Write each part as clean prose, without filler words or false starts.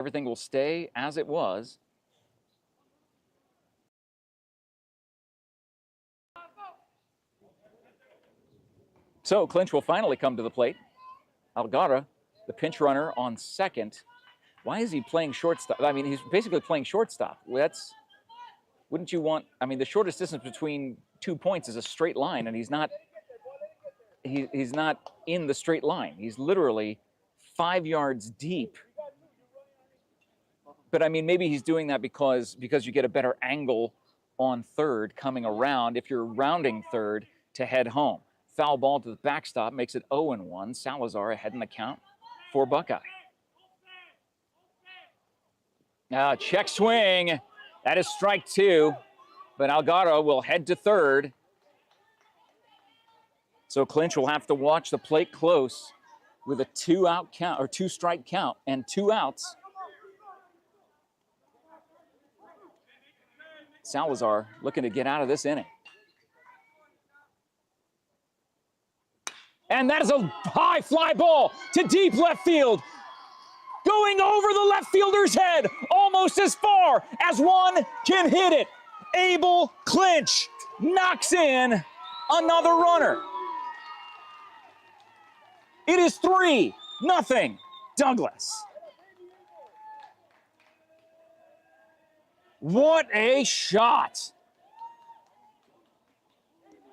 Everything will stay as it was. So Clinch will finally come to the plate. Algara, the pinch runner on second. Why is he playing shortstop? I mean, he's basically playing shortstop. Wouldn't you want, I mean, the shortest distance between 2 points is a straight line, and he's not in the straight line. He's literally 5 yards deep. But I mean, maybe he's doing that because you get a better angle on third coming around if you're rounding third to head home. Foul ball to the backstop makes it 0-1. Salazar ahead in the count for Buckeye. Now check swing. That is strike 2. But Algara will head to third. So Clinch will have to watch the plate close with a 2-out count or 2-strike count and 2 outs. Salazar looking to get out of this inning. And that is a high fly ball to deep left field. Going over the left fielder's head, almost as far as one can hit it. Abel Clinch knocks in another runner. It is 3-0 Douglas. What a shot.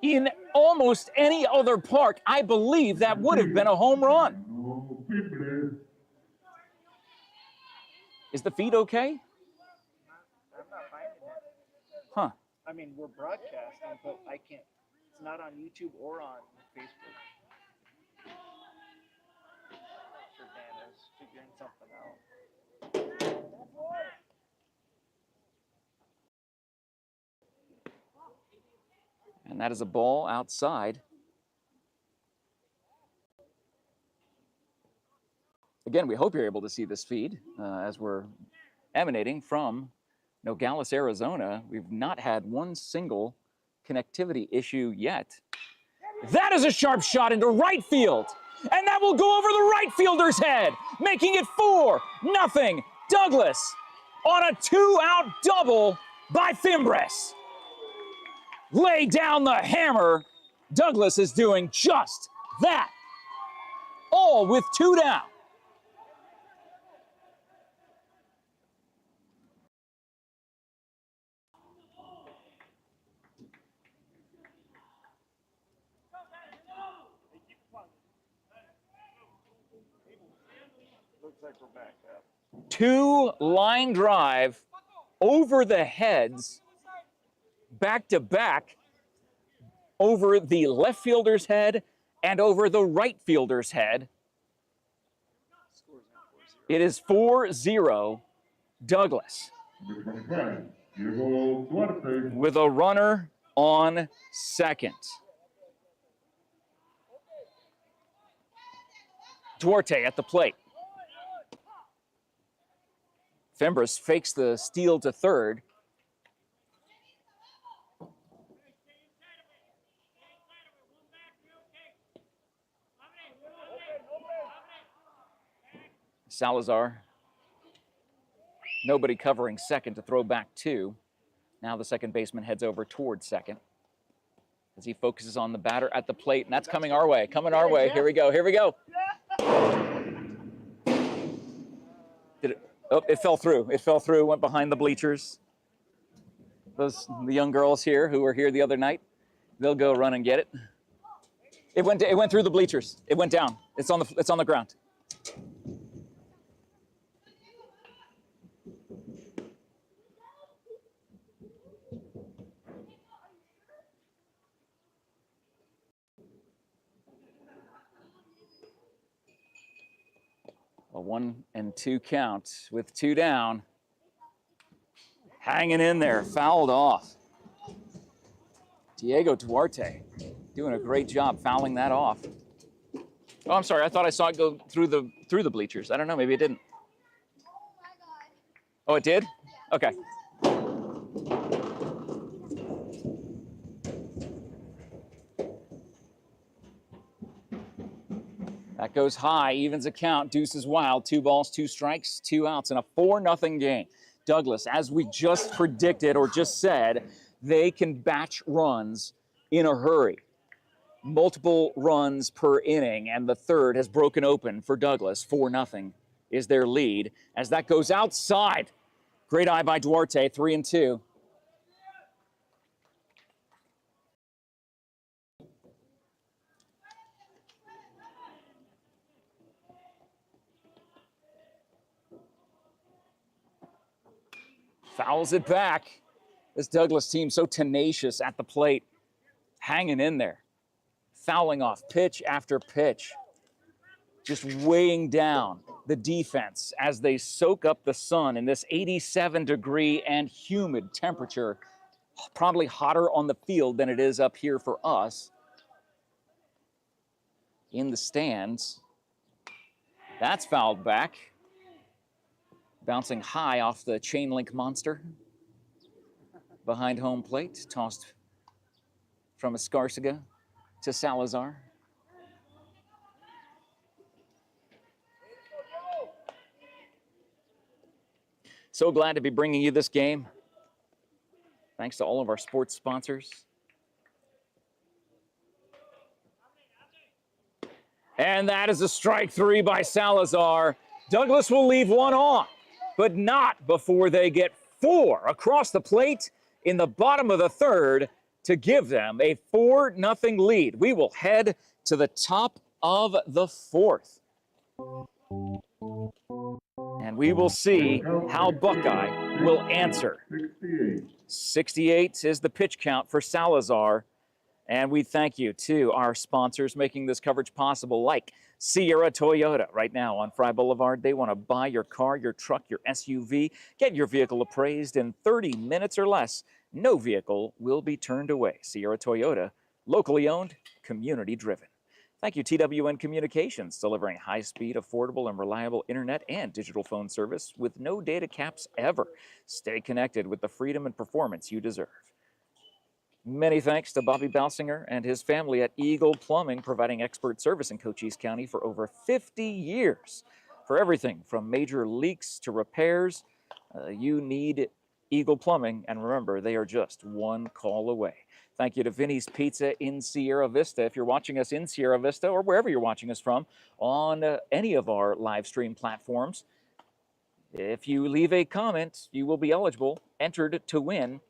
In almost any other park, I believe that would have been a home run. Is the feed okay? I'm not finding it. Huh. I mean, we're broadcasting, but I can't. It's not on YouTube or on Facebook. I'm sure Dan is figuring something out. And that is a ball outside. Again, we hope you're able to see this feed as we're emanating from Nogales, Arizona. We've not had one single connectivity issue yet. That is a sharp shot into right field. And that will go over the right fielder's head, making it 4-0 Douglas on a 2-out double by Fimbres. Lay down the hammer. Douglas is doing just that. All with 2 down. Looks like we're back up. 2-line drive over the heads, back to back, over the left fielder's head and over the right fielder's head. It is 4-0 Douglas. With a runner on second. Duarte at the plate. Fimbres fakes the steal to third. Salazar, nobody covering second to throw back 2. Now the second baseman heads over towards second as he focuses on the batter at the plate, and that's coming our way, Here we go, here we go. Did it? Oh, it fell through. It fell through, went behind the bleachers. The young girls here who were here the other night, they'll go run and get it. It went through the bleachers. It went down. It's on the ground. A 1-2 count with 2 down. Hanging in there, fouled off. Diego Duarte doing a great job fouling that off. Oh, I'm sorry. I thought I saw it go through the bleachers. I don't know. Maybe it didn't. Oh, it did? Okay. That goes high, evens a count, deuces wild, 2 balls, 2 strikes, 2 outs, and a 4-0 game. Douglas, as we just predicted or just said, they can batch runs in a hurry. Multiple runs per inning, and the third has broken open for Douglas. 4-0 is their lead as that goes outside. Great eye by Duarte, 3-2. Fouls it back. This Douglas team so tenacious at the plate, hanging in there, fouling off pitch after pitch, just weighing down the defense as they soak up the sun in this 87-degree and humid temperature, probably hotter on the field than it is up here for us in the stands. That's fouled back. Bouncing high off the chain link monster behind home plate, tossed from Escarcega to Salazar. So glad to be bringing you this game. Thanks to all of our sports sponsors. And that is a strike 3 by Salazar. Douglas will leave one on, but not before they get 4 across the plate in the bottom of the third to give them a 4-0 lead. We will head to the top of the fourth. And we will see how Buckeye will answer. 68 is the pitch count for Salazar. And we thank you to our sponsors making this coverage possible, like Sierra Toyota. Right now on Fry Boulevard, they want to buy your car, your truck, your SUV, get your vehicle appraised in 30 minutes or less. No vehicle will be turned away. Sierra Toyota, locally owned, community driven. Thank you, TWN Communications, delivering high-speed, affordable, and reliable internet and digital phone service with no data caps ever. Stay connected with the freedom and performance you deserve. Many thanks to Bobby Balsinger and his family at Eagle Plumbing, providing expert service in Cochise County for over 50 years. For everything from major leaks to repairs, you need Eagle Plumbing, and remember, they are just one call away. Thank you to Vinny's Pizza in Sierra Vista. If you're watching us in Sierra Vista or wherever you're watching us from on any of our live stream platforms, if you leave a comment, you will be eligible, entered to win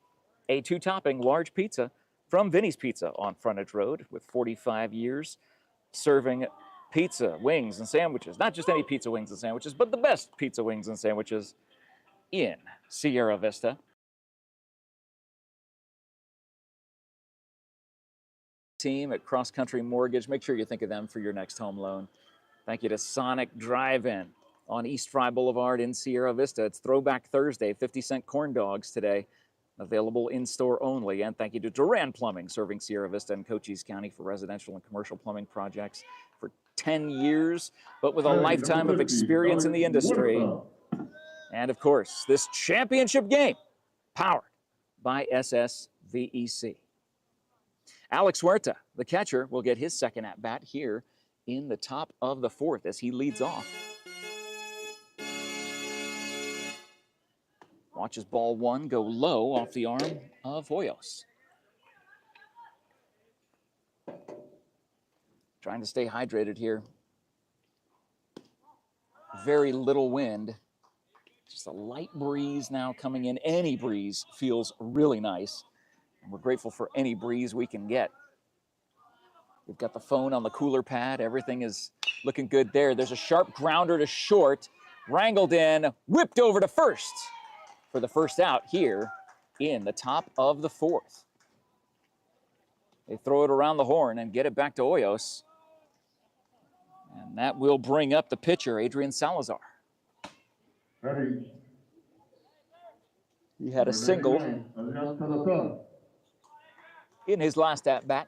a 2-topping large pizza from Vinny's Pizza on Frontage Road, with 45 years serving pizza, wings, and sandwiches. Not just any pizza, wings, and sandwiches, but the best pizza, wings, and sandwiches in Sierra Vista. Team at Cross Country Mortgage, make sure you think of them for your next home loan. Thank you to Sonic Drive-In on East Fry Boulevard in Sierra Vista. It's Throwback Thursday, 50-cent corn dogs today, available in-store only. And thank you to Duran Plumbing, serving Sierra Vista and Cochise County for residential and commercial plumbing projects for 10 years, but with a lifetime of experience in the industry. And of course, this championship game, powered by SSVEC. Alex Huerta, the catcher, will get his second at-bat here in the top of the fourth as he leads off. Watches ball 1 go low off the arm of Hoyos. Trying to stay hydrated here. Very little wind. Just a light breeze now coming in. Any breeze feels really nice. And we're grateful for any breeze we can get. We've got the phone on the cooler pad. Everything is looking good there. There's a sharp grounder to short. Wrangled in, whipped over to first for the first out here in the top of the fourth. They throw it around the horn and get it back to Hoyos. And that will bring up the pitcher, Adrian Salazar. He had a single in his last at-bat.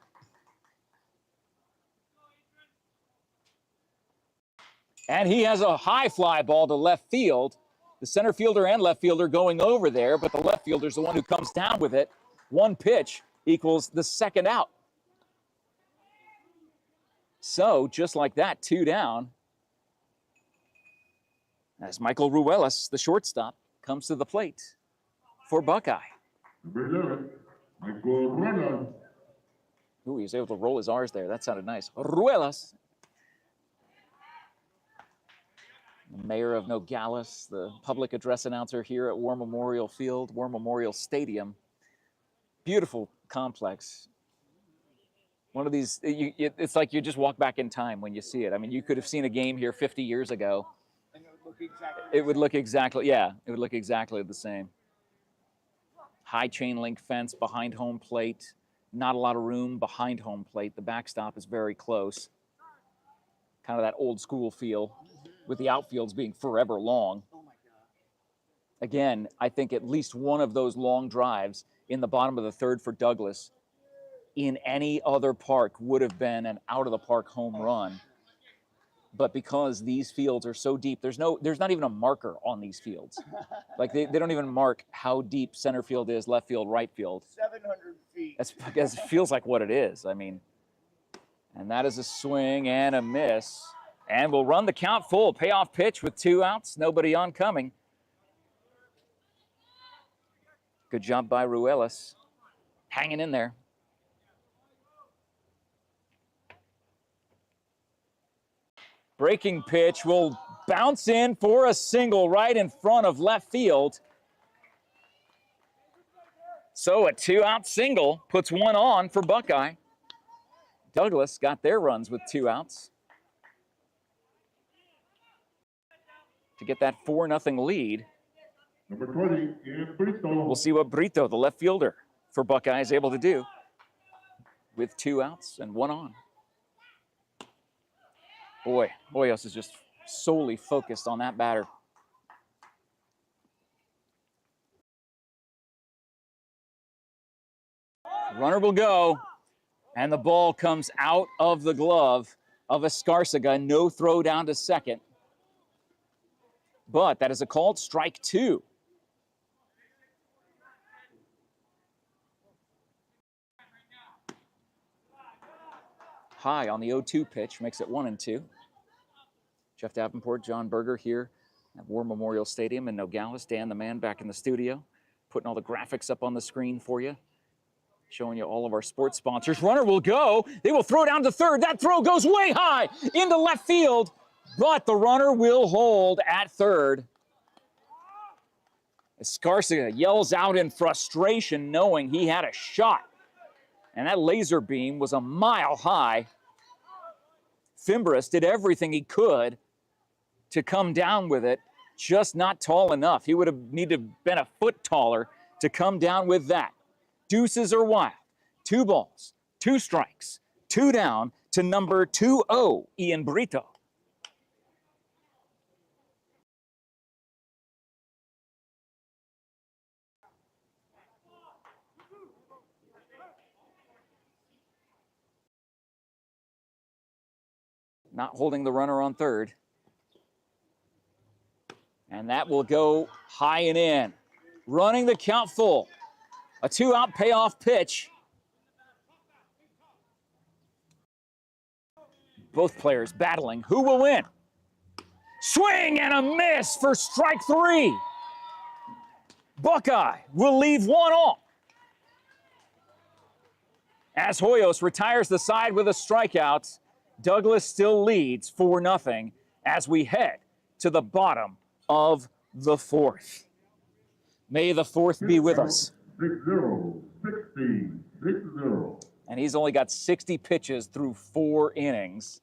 And he has a high fly ball to left field. The center fielder and left fielder going over there, but the left fielder's the one who comes down with it. One pitch equals the second out. So just like that, 2 down, as Michael Ruelas, the shortstop, comes to the plate for Buckeye. Number 11, Michael Ruelas. Ooh, he was able to roll his R's there. That sounded nice. Ruelas. The mayor of Nogales, the public address announcer here at War Memorial Field, War Memorial Stadium. Beautiful complex. One of these, it's like you just walk back in time when you see it. I mean, you could have seen a game here 50 years ago. And it would look exactly It would look exactly, yeah, it would look exactly the same. High chain link fence behind home plate. Not a lot of room behind home plate. The backstop is very close. Kind of that old school feel with the outfields being forever long. Oh my God. Again, I think at least one of those long drives in the bottom of the third for Douglas in any other park would have been an out of the park home run. But because these fields are so deep, there's not even a marker on these fields. Like they don't even mark how deep center field is, left field, right field. 700 feet. That's because it feels like what it is. I mean, and that is a swing and a miss. And we'll run the count full. Payoff pitch with 2 outs, nobody oncoming. Good job by Ruelas, hanging in there. Breaking pitch will bounce in for a single right in front of left field. So a 2-out single puts 1 on for Buckeye. Douglas got their runs with 2 outs to get that 4-0 lead. Number 20, Ian Brito. We'll see what Brito, the left fielder for Buckeye, is able to do with 2 outs and 1 on. Boy, Hoyos is just solely focused on that batter. Runner will go, and the ball comes out of the glove of Escarcega. No throw down to second. But that is a called strike 2. High on the 0-2 pitch, makes it 1-2. Jeff Davenport, John Berger here at War Memorial Stadium in Nogales. Dan the man back in the studio, putting all the graphics up on the screen for you, showing you all of our sports sponsors. Runner will go. They will throw down to third. That throw goes way high into left field, but the runner will hold at third. Escarcega yells out in frustration, knowing he had a shot. And that laser beam was a mile high. Fimbres did everything he could to come down with it, just not tall enough. He would have needed to have been a foot taller to come down with that. Deuces are wild. 2 balls, 2 strikes, 2 down to number 2-0, Ian Brito. Not holding the runner on third. And that will go high and in. Running the count full. A 2-out payoff pitch. Both players battling. Who will win? Swing and a miss for strike 3. Buckeye will leave 1 off. As Hoyos retires the side with a strikeout, Douglas still leads 4-0 as we head to the bottom of the 4th. May the 4th be with us. 6-0, 6-0. And he's only got 60 pitches through 4 innings,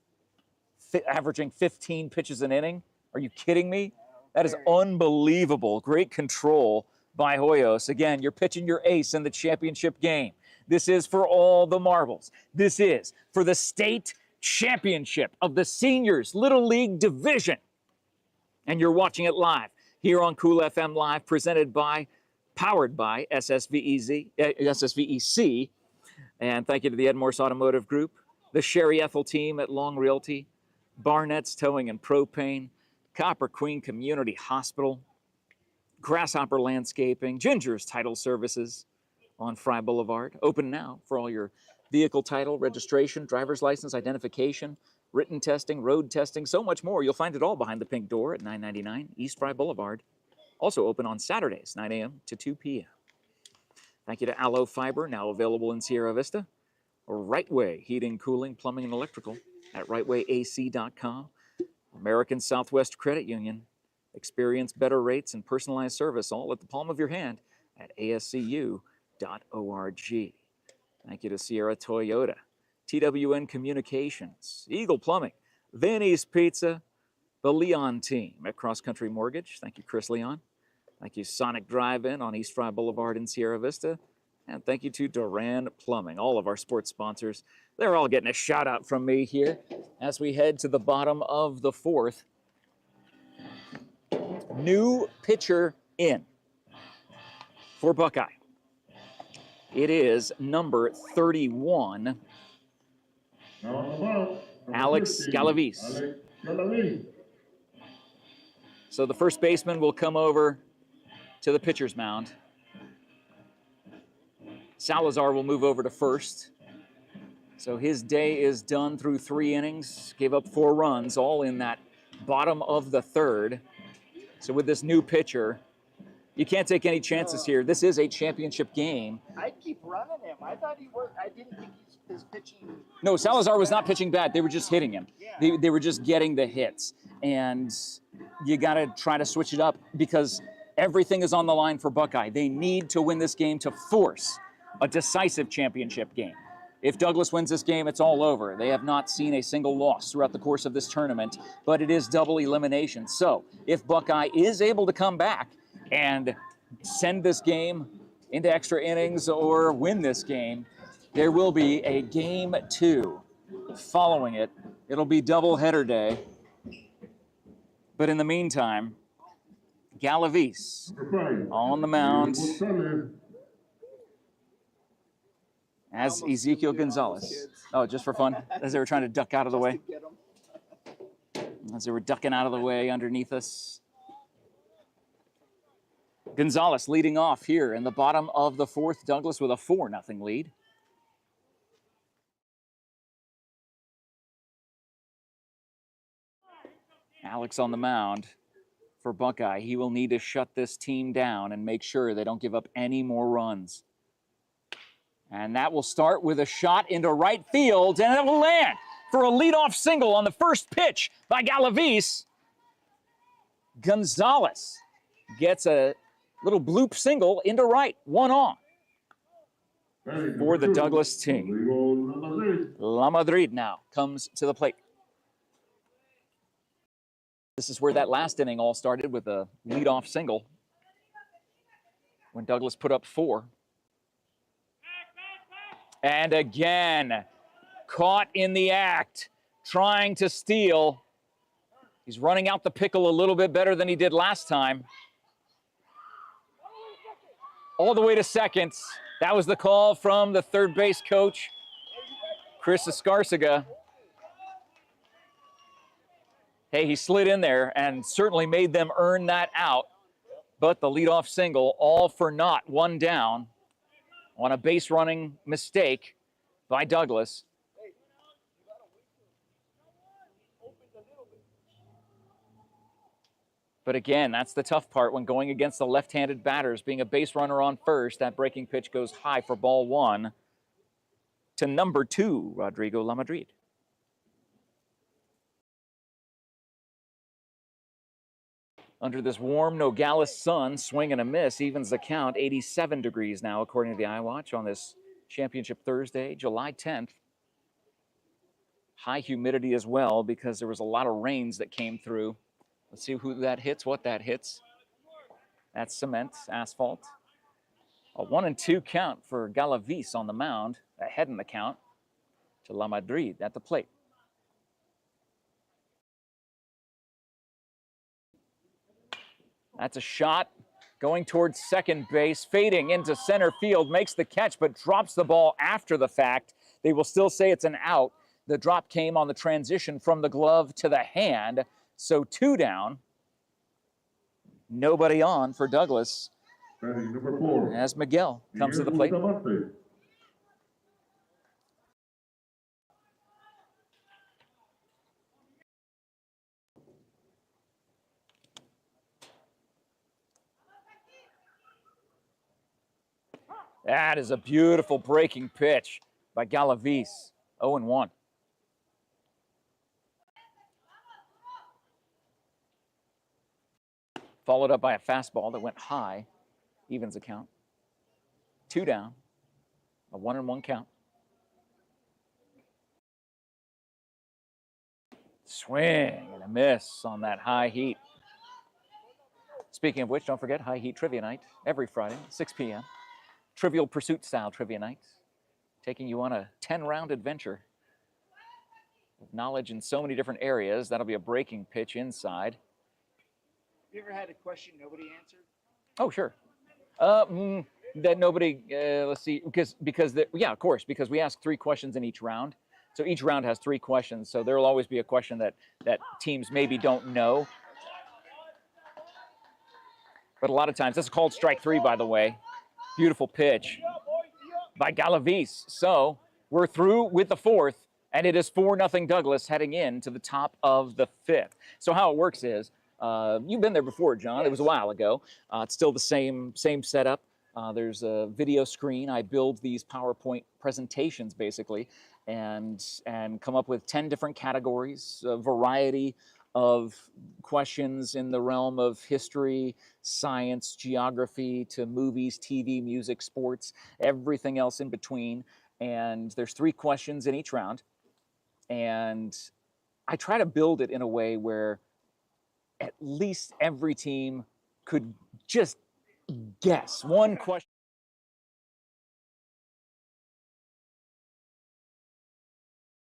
averaging 15 pitches an inning. Are you kidding me? That is unbelievable. Great control by Hoyos. Again, you're pitching your ace in the championship game. This is for all the marbles. This is for the state championship of the Seniors Little League Division. And you're watching it live here on Cool FM Live, powered by SSVEC. And thank you to the MORSE Automotive Group, the Sherry Ethel team at Long Realty, Barnett's Towing and Propane, Copper Queen Community Hospital, Grasshopper Landscaping, Ginger's Title Services on Fry Boulevard. Open now for all your Vehicle title, registration, driver's license, identification, written testing, road testing, so much more. You'll find it all behind the pink door at 999 East Fry Boulevard. Also open on Saturdays, 9 a.m. to 2 p.m. Thank you to Aloe Fiber, now available in Sierra Vista. Right Way Heating, Cooling, Plumbing, and Electrical at rightwayac.com. American Southwest Credit Union. Experience better rates and personalized service all at the palm of your hand at ascu.org. Thank you to Sierra Toyota, TWN Communications, Eagle Plumbing, Vinny's Pizza, the Leon team at Cross Country Mortgage. Thank you, Chris Leon. Thank you, Sonic Drive-In on East Fry Boulevard in Sierra Vista. And thank you to Duran Plumbing, all of our sports sponsors. They're all getting a shout out from me here as we head to the bottom of the fourth. New pitcher in for Buckeye. It is number 31, Alex Galavis. So the first baseman will come over to the pitcher's mound. Salazar will move over to first. So his day is done through 3 innings, gave up 4 runs, all in that bottom of the third. So with this new pitcher, you can't take any chances here. This is a championship game. I'd keep running him. I thought he was. I didn't think his pitching. No, Salazar was not pitching bad. They were just hitting him. Yeah. They were just getting the hits. And you got to try to switch it up because everything is on the line for Buckeye. They need to win this game to force a decisive championship game. If Douglas wins this game, it's all over. They have not seen a single loss throughout the course of this tournament, but it is double elimination. So if Buckeye is able to come back and send this game into extra innings or win this game, there will be a game 2 following it. It'll be doubleheader day. But in the meantime, Galavis on the mound as Ezekiel Gonzalez. Oh, just for fun, as they were trying to duck out of the way. As they were ducking out of the way underneath us. Gonzalez leading off here in the bottom of the fourth. Douglas with a 4-0 lead. Alex on the mound for Buckeye. He will need to shut this team down and make sure they don't give up any more runs. And that will start with a shot into right field, and it will land for a leadoff single on the first pitch by Galavis. Gonzalez gets a little bloop single into right, 1 on for the Douglas team. La Madrid now comes to the plate. This is where that last inning all started with a leadoff single when Douglas put up 4. And again, caught in the act, trying to steal. He's running out the pickle a little bit better than he did last time. All the way to second. That was the call from the third base coach, Chris Escarcega. Hey, he slid in there and certainly made them earn that out. But the leadoff single, all for naught, 1 down on a base running mistake by Douglas. But again, that's the tough part when going against the left-handed batters. Being a base runner on first, that breaking pitch goes high for ball 1 to number 2, Rodrigo Lamadrid. Under this warm Nogales sun, swing and a miss evens the count. 87 degrees now, according to the iWatch, on this championship Thursday, July 10th. High humidity as well because there was a lot of rains that came through. Let's see who that hits, what that hits. That's cement, asphalt. A 1-2 count for Galavis on the mound, ahead in the count to La Madrid at the plate. That's a shot going towards second base, fading into center field, makes the catch, but drops the ball after the fact. They will still say it's an out. The drop came on the transition from the glove to the hand, so 2 down. Nobody on for Douglas as Miguel comes to the plate. That is a beautiful breaking pitch by Galavis. 0-1. Followed up by a fastball that went high. Evens the count. 2 down. A 1-1 count. Swing and a miss on that high heat. Speaking of which, don't forget High Heat Trivia Night every Friday, 6 p.m. Trivial Pursuit style trivia night, taking you on a 10-round adventure with knowledge in so many different areas. That'll be a breaking pitch inside. Have you ever had a question nobody answered? Oh, sure. That nobody, let's see, because yeah, of course, because we ask 3 questions in each round. So each round has 3 questions. So there will always be a question that teams maybe don't know. But a lot of times, this is called strike 3, by the way. Beautiful pitch by Galavis. So we're through with the 4th, and it is 4-0 Douglas heading in to the top of the 5th. So how it works is, you've been there before, John. It was a while ago. It's still the same setup. There's a video screen. I build these PowerPoint presentations, basically, and come up with 10 different categories, a variety of questions in the realm of history, science, geography, to movies, TV, music, sports, everything else in between. And there's 3 questions in each round. And I try to build it in a way where at least every team could just guess one question.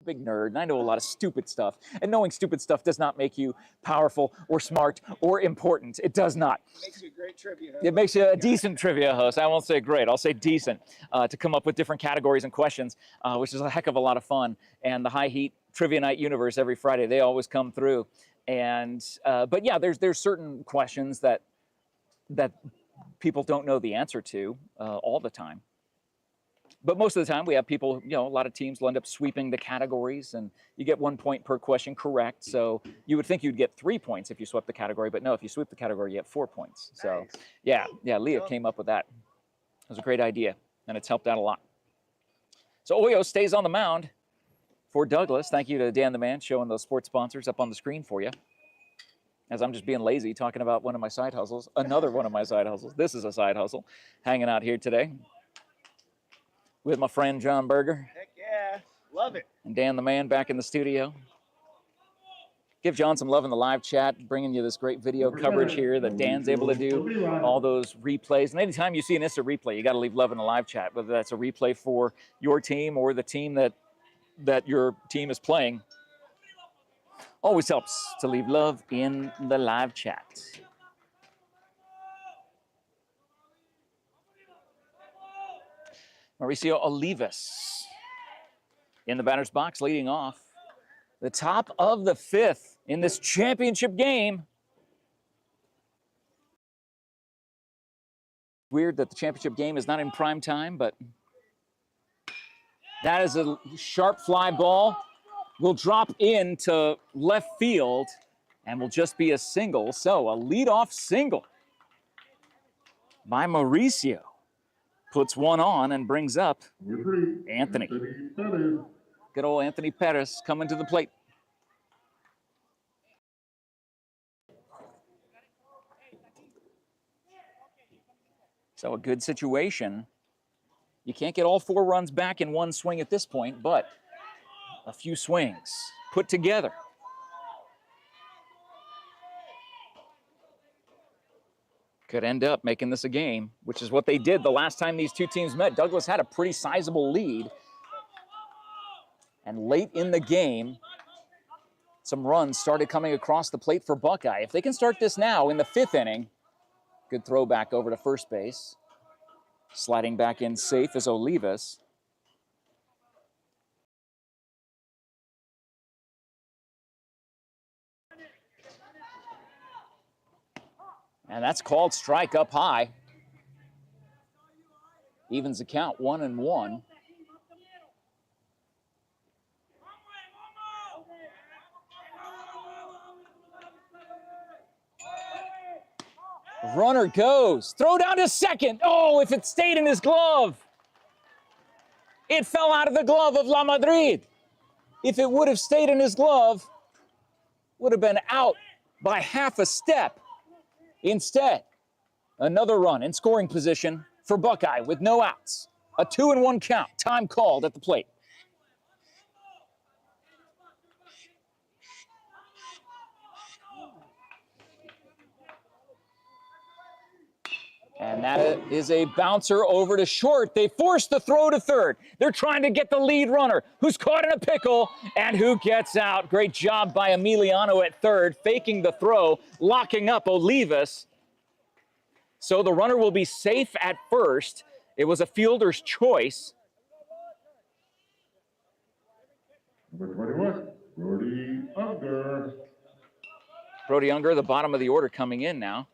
Big nerd, and I know a lot of stupid stuff. And knowing stupid stuff does not make you powerful or smart or important. It does not. It makes you a great trivia host. It makes you a decent trivia host. I won't say great, I'll say decent, to come up with different categories and questions, which is a heck of a lot of fun. And the High Heat Trivia Night universe every Friday, they always come through. And but yeah, there's certain questions that people don't know the answer to all the time. But most of the time, we have people, a lot of teams will end up sweeping the categories, and you get 1 point per question correct. So you would think you'd get 3 points if you swept the category, but no, if you sweep the category, you get 4 points. So Nice. yeah, Leah came up with that. It was a great idea, and it's helped out a lot. So Oyo stays on the mound for Douglas. Thank you to Dan the Man showing those sports sponsors up on the screen for you. As I'm just being lazy, talking about one of my side hustles, another one of my side hustles. This is a side hustle, hanging out here today with my friend John Berger. Heck yeah. Love it. And Dan the Man back in the studio. Give John some love in the live chat, bringing you this great video coverage here that Dan's able to do, all those replays. And anytime you see an instant replay, you got to leave love in the live chat, whether that's a replay for your team or the team that your team is playing. Always helps to leave love in the live chat. Mauricio Olivas in the batter's box, leading off the top of the 5th in this championship game. Weird that the championship game is not in prime time, but that is a sharp fly ball. Will drop into left field and will just be a single. So a leadoff single by Mauricio. Puts one on and brings up Anthony. Good old Anthony Perez coming to the plate. So a good situation. You can't get all 4 runs back in one swing at this point, but a few swings put together. Could end up making this a game, which is what they did the last time these 2 teams met. Douglas had a pretty sizable lead. And late in the game, some runs started coming across the plate for Buckeye. If they can start this now in the 5th inning, good throw back over to first base. Sliding back in safe is Olivas. And that's called strike up high. Evens the count, 1-1. Runner goes. Throw down to second. Oh, if it stayed in his glove. It fell out of the glove of La Madrid. If it would have stayed in his glove, would have been out by half a step. Instead, another run in scoring position for Buckeye with no outs. A 2-1 count, time called at the plate. And that is a bouncer over to short. They force the throw to third. They're trying to get the lead runner, who's caught in a pickle and who gets out. Great job by Emiliano at third, faking the throw, locking up Olivas. So the runner will be safe at first. It was a fielder's choice. Number 21, Brody Unger. Brody Unger, the bottom of the order, coming in now.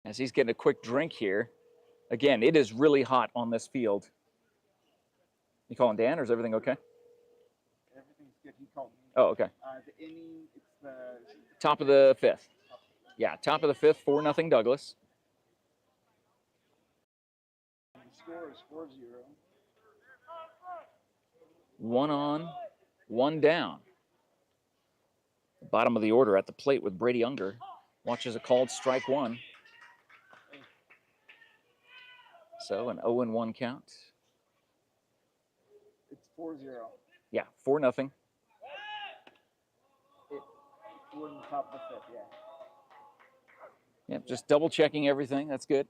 As he's getting a quick drink here. Again, it is really hot on this field. You calling Dan, or is everything okay? Everything's good. He called me. Oh, okay. The inning, it's the Top of the fifth. Yeah, top of the fifth, 4-0 Douglas. score is 4-0. 1 on, 1 down. Bottom of the order at the plate with Brady Unger. Watches a called strike one. So an 0-1 count. It's 4-0. Yeah, 4-0. We're in the top of the fifth, yeah. Yeah, just double checking everything. That's good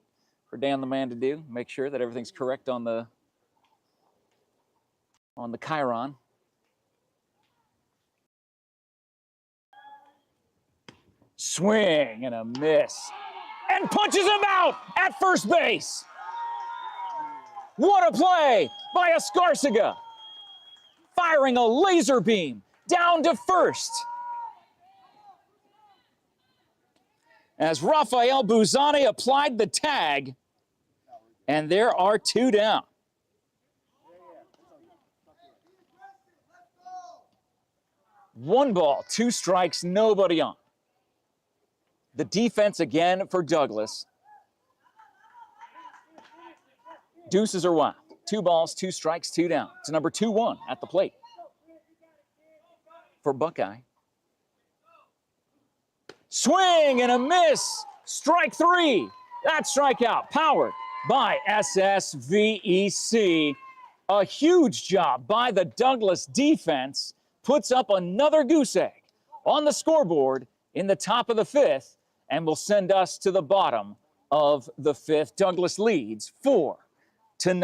for Dan the man to do. Make sure that everything's correct on the Chiron. Swing and a miss. And punches him out at first base. What a play by Escarcega. Firing a laser beam down to first. As Rafael Buzani applied the tag, and there are 2 down. One ball, 2 strikes, nobody on. The defense again for Douglas. Deuces are wild. 2 balls, 2 strikes, 2 down. It's number 2-1 at the plate for Buckeye. Swing and a miss. Strike 3. That strikeout powered by SSVEC. A huge job by the Douglas defense. Puts up another goose egg on the scoreboard in the top of the 5th and will send us to the bottom of the 5th. Douglas leads 4-0. Pitch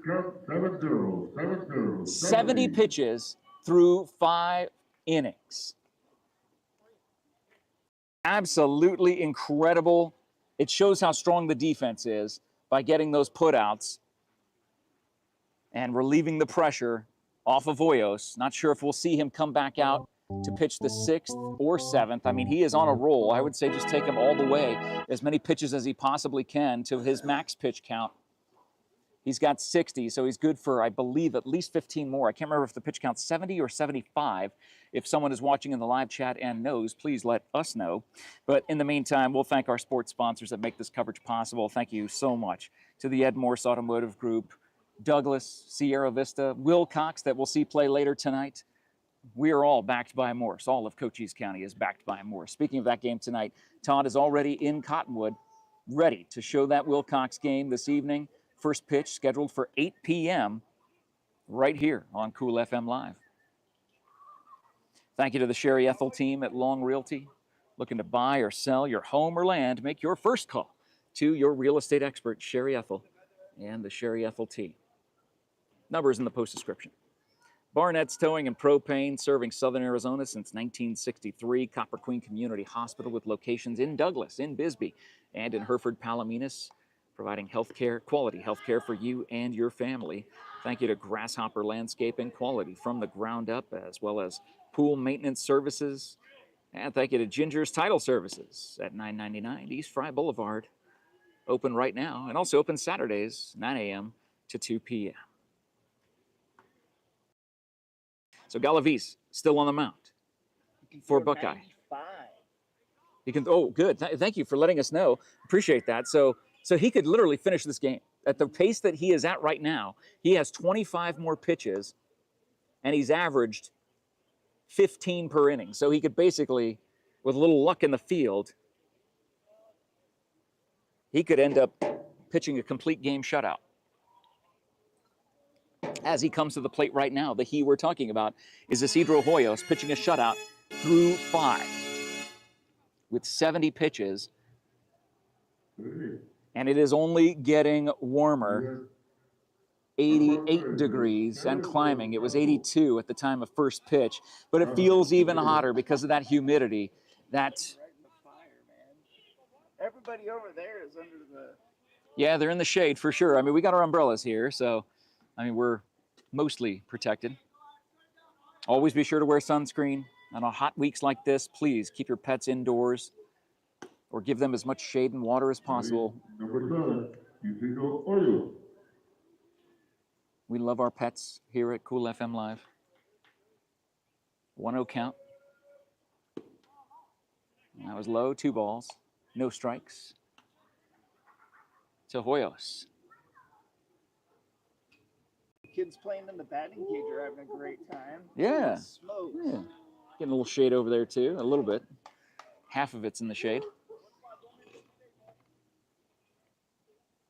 count 7-0, 7-0. 70 pitches through 5 innings. Absolutely incredible. It shows how strong the defense is by getting those putouts and relieving the pressure off of Hoyos. Not sure if we'll see him come back out to pitch the 6th or 7th. I mean, he is on a roll. I would say just take him all the way, as many pitches as he possibly can to his max pitch count. He's got 60, so he's good for, I believe, at least 15 more. I can't remember if the pitch count's 70 or 75. If someone is watching in the live chat and knows, please let us know. But in the meantime, we'll thank our sports sponsors that make this coverage possible. Thank you so much to the MORSE Automotive Group, Douglas, Sierra Vista, Wilcox that we'll see play later tonight. We are all backed by MORSE. All of Cochise County is backed by MORSE. Speaking of that game tonight, Todd is already in Cottonwood, ready to show that Wilcox game this evening. First pitch scheduled for 8 p.m. right here on Cool FM Live. Thank you to the Sherry Ethel team at Long Realty. Looking to buy or sell your home or land, make your first call to your real estate expert, Sherry Ethel, and the Sherry Ethel team. Numbers in the post description. BARNETT'S Towing and Propane, serving Southern Arizona since 1963. Copper Queen Community Hospital with locations in Douglas, in Bisbee, and in Hereford, Palominas, providing healthcare, quality healthcare for you and your family. Thank you to Grasshopper Landscaping, quality from the ground up, as well as pool maintenance services. And thank you to Ginger's Title Services at 999 East Fry Boulevard. Open right now, and also open Saturdays, 9 a.m. to 2 p.m. So Galavis still on the mound for Buckeye. 95. He can, oh, good. Thank you for letting us know. Appreciate that. So he could literally finish this game. At the pace that he is at right now, he has 25 more pitches, and he's averaged 15 per inning. So he could basically, with a little luck in the field, he could end up pitching a complete game shutout. As he comes to the plate right now, the he we're talking about is Isidro Hoyos pitching a shutout through 5 with 70 pitches. And it is only getting warmer. 88 degrees and climbing. It was 82 at the time of first pitch, but it feels even hotter because of that humidity. That's Right in the fire, man. Everybody over there is under the... Yeah, they're in the shade for sure. I mean, we got our umbrellas here, so I mean, we're mostly protected. Always be sure to wear sunscreen. On hot weeks like this, please keep your pets indoors or give them as much shade and water as possible. We love our pets here at Cool FM Live. 1-0 count. That was low, 2 balls, no strikes. To Hoyos. Kids playing in the batting cage are having a great time. Yeah. Smokes. Yeah. Getting a little shade over there too, a little bit. Half of it's in the shade.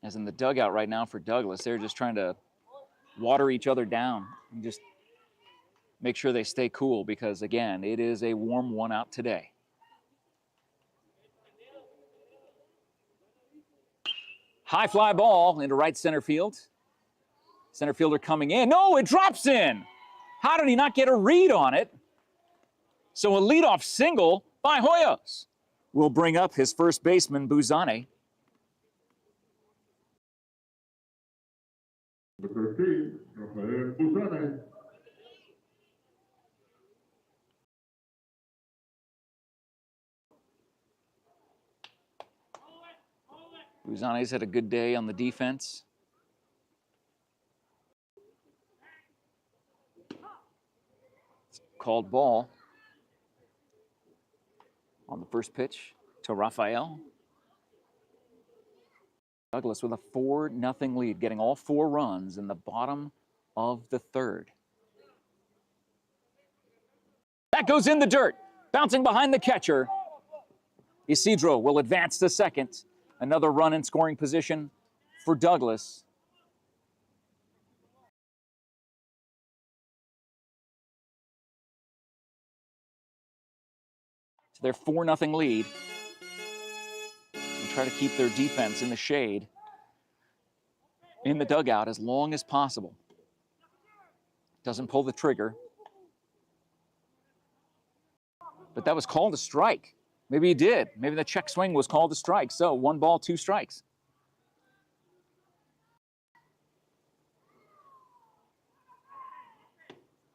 As in the dugout right now for Douglas, they're just trying to water each other down and just make sure they stay cool because, again, it is a warm one out today. High fly ball into right center field. Center fielder coming in. No, it drops in. How did he not get a read on it? So a leadoff single by Hoyos will bring up his first baseman, Buzane. Number 13, Rafael Buzane. Buzane's had a good day on the defense. It's called ball on the first pitch to Rafael. Douglas with a 4-0 lead, getting all 4 runs in the bottom of the 3rd. That goes in the dirt, bouncing behind the catcher. Isidro will advance to second. Another run in scoring position for Douglas. To their 4-0 lead. And try to keep their defense in the shade in the dugout as long as possible. Doesn't pull the trigger. But that was called a strike. Maybe he did. Maybe the check swing was called a strike. So 1 ball, 2 strikes.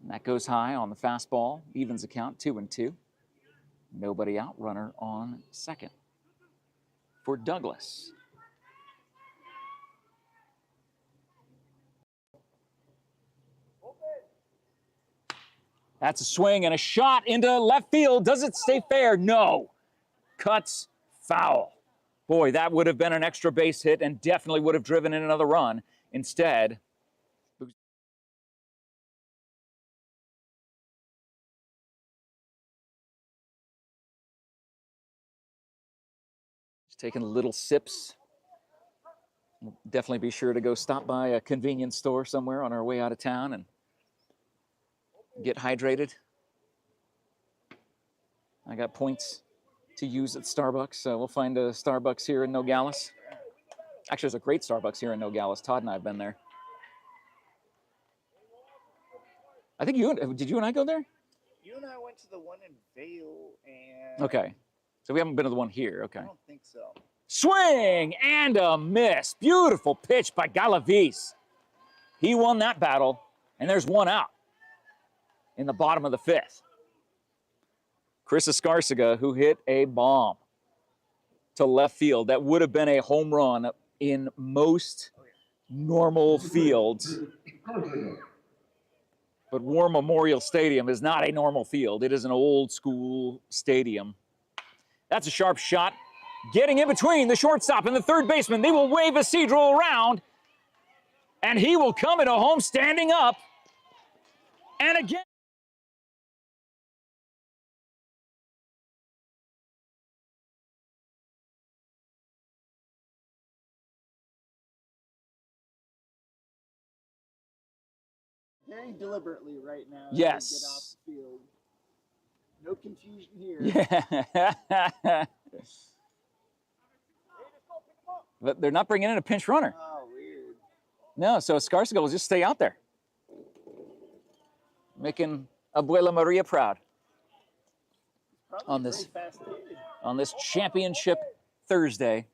And that goes high on the fastball. Evens the count, 2-2. Nobody out. Runner on second for Douglas. That's a swing and a shot into left field. Does it stay fair? No. Cuts foul. Boy, that would have been an extra base hit and definitely would have driven in another run. Instead, just taking little sips. We'll definitely be sure to go stop by a convenience store somewhere on our way out of town and get hydrated. I got points to use at Starbucks, so we'll find a Starbucks here in Nogales. Actually, there's a great Starbucks here in Nogales. Todd and I have been there. I think did you and I go there? You and I went to the one in Vail and... Okay, so we haven't been to the one here, okay. I don't think so. Swing and a miss. Beautiful pitch by Galaviz. He won that battle, and there's 1 out in the bottom of the 5th. Chris Escarcega, who hit a bomb to left field. That would have been a home run in most normal fields. But War Memorial Stadium is not a normal field. It is an old school stadium. That's a sharp shot. Getting in between the shortstop and the third baseman. They will wave Isidro around, and he will come into home standing up. And again. Very deliberately right now. Yes. To get off the field. No confusion here. Yeah. But they're not bringing in a pinch runner. Oh, weird. No, so Scarsiga will just stay out there. Making Abuela Maria proud on this championship Thursday.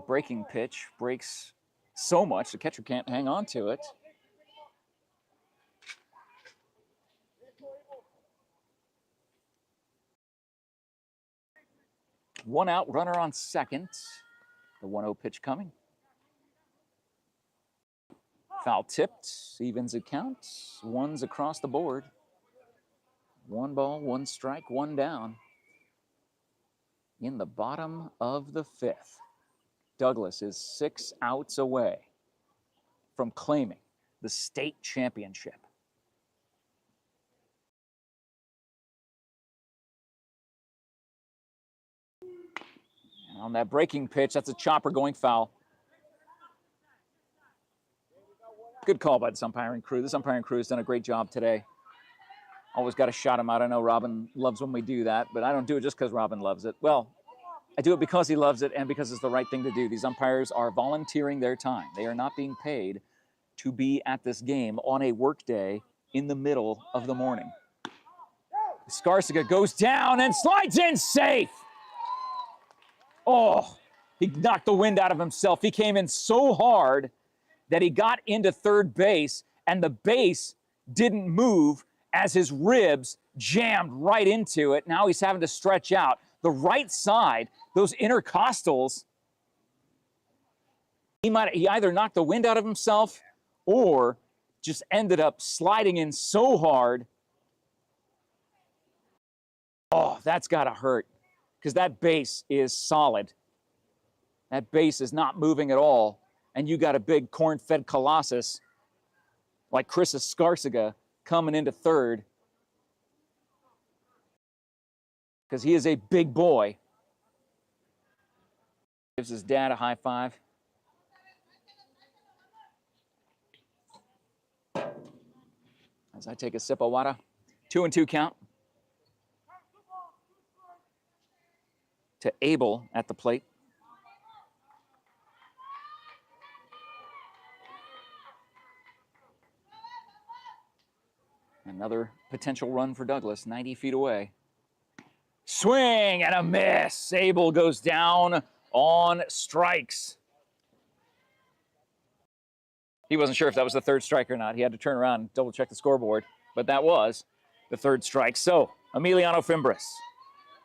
Breaking pitch breaks so much the catcher can't hang on to it. One out, runner on second. The 1-0 pitch coming. Foul tipped, evens the count. Ones across the board. 1 ball, 1 strike, 1 down. In the bottom of the 5th. Douglas is 6 outs away from claiming the state championship. And on that breaking pitch, that's a chopper going foul. Good call by this umpiring crew. This umpiring crew has done a great job today. Always got to shout him out. I know Robin loves when we do that, but I don't do it just because Robin loves it. Well, I do it because he loves it and because it's the right thing to do. These umpires are volunteering their time. They are not being paid to be at this game on a work day in the middle of the morning. Scarsiga goes down and slides in safe. Oh, he knocked the wind out of himself. He came in so hard that he got into third base, and the base didn't move as his ribs jammed right into it. Now he's having to stretch out. The right side, those intercostals, he either knocked the wind out of himself or just ended up sliding in so hard. Oh, that's got to hurt because that base is solid. That base is not moving at all. And you got a big corn-fed colossus like Chris Scarsiga coming into third because he is a big boy. Gives his dad a high five. As I take a sip of water. 2-2 count. To Abel at the plate. Another potential run for Douglas, 90 feet away. Swing and a miss. Abel goes down on strikes. He wasn't sure if that was the third strike or not. He had to turn around and double check the scoreboard, but that was the third strike. So, Emiliano Fimbres,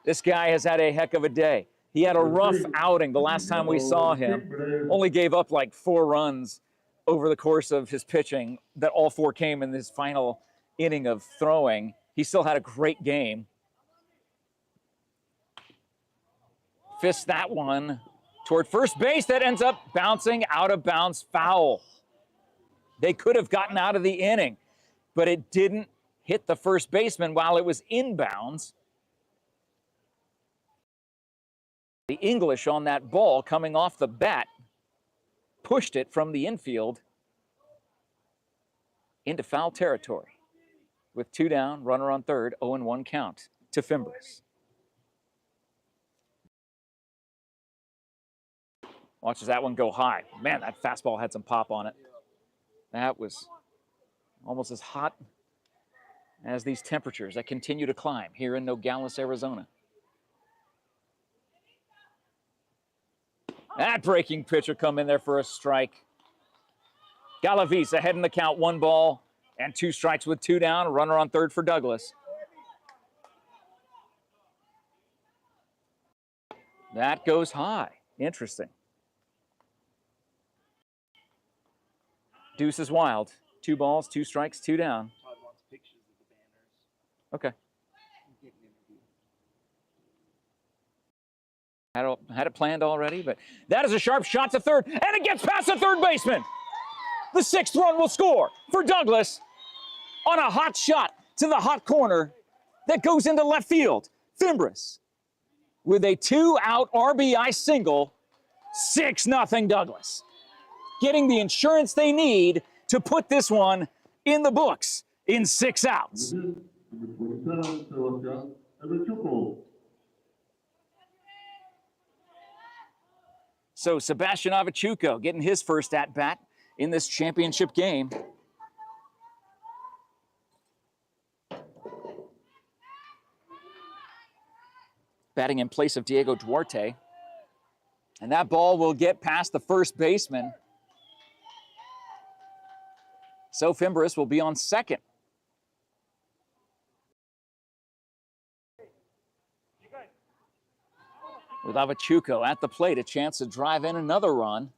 this guy has had a heck of a day. He had a rough outing the last time we saw him. Only gave up like 4 runs over the course of his pitching, that all 4 came in his final inning of throwing. He still had a great game. Fists that one toward first base. That ends up bouncing out of bounds, foul. They could have gotten out of the inning, but it didn't hit the first baseman while it was inbounds. The English on that ball coming off the bat pushed it from the infield into foul territory. With 2 down, runner on third, 0-1 count to Fimbres. Watches that one go high. Man, that fastball had some pop on it. That was almost as hot as these temperatures that continue to climb here in Nogales, Arizona. That breaking pitcher come in there for a strike. Galavis ahead in the count, 1 ball and 2 strikes with 2 down. Runner on third for Douglas. That goes high. Interesting. Deuce is wild. 2 balls, 2 strikes, 2 down. Todd wants pictures of the banners. Okay. Get an interview. Had it planned already, but that is a sharp shot to third, and it gets past the third baseman. The 6th run will score for Douglas on a hot shot to the hot corner that goes into left field. Fimbres with a 2-out RBI single, 6-0 Douglas. Getting the insurance they need to put this one in the books in 6 outs. Number 27, Sebastian Ebechuco. So Sebastian Avechuco getting his first at-bat in this championship game. Batting in place of Diego Duarte. And that ball will get past the first baseman. So Fimbres will be on second. With Avechuco at the plate, a chance to drive in another run.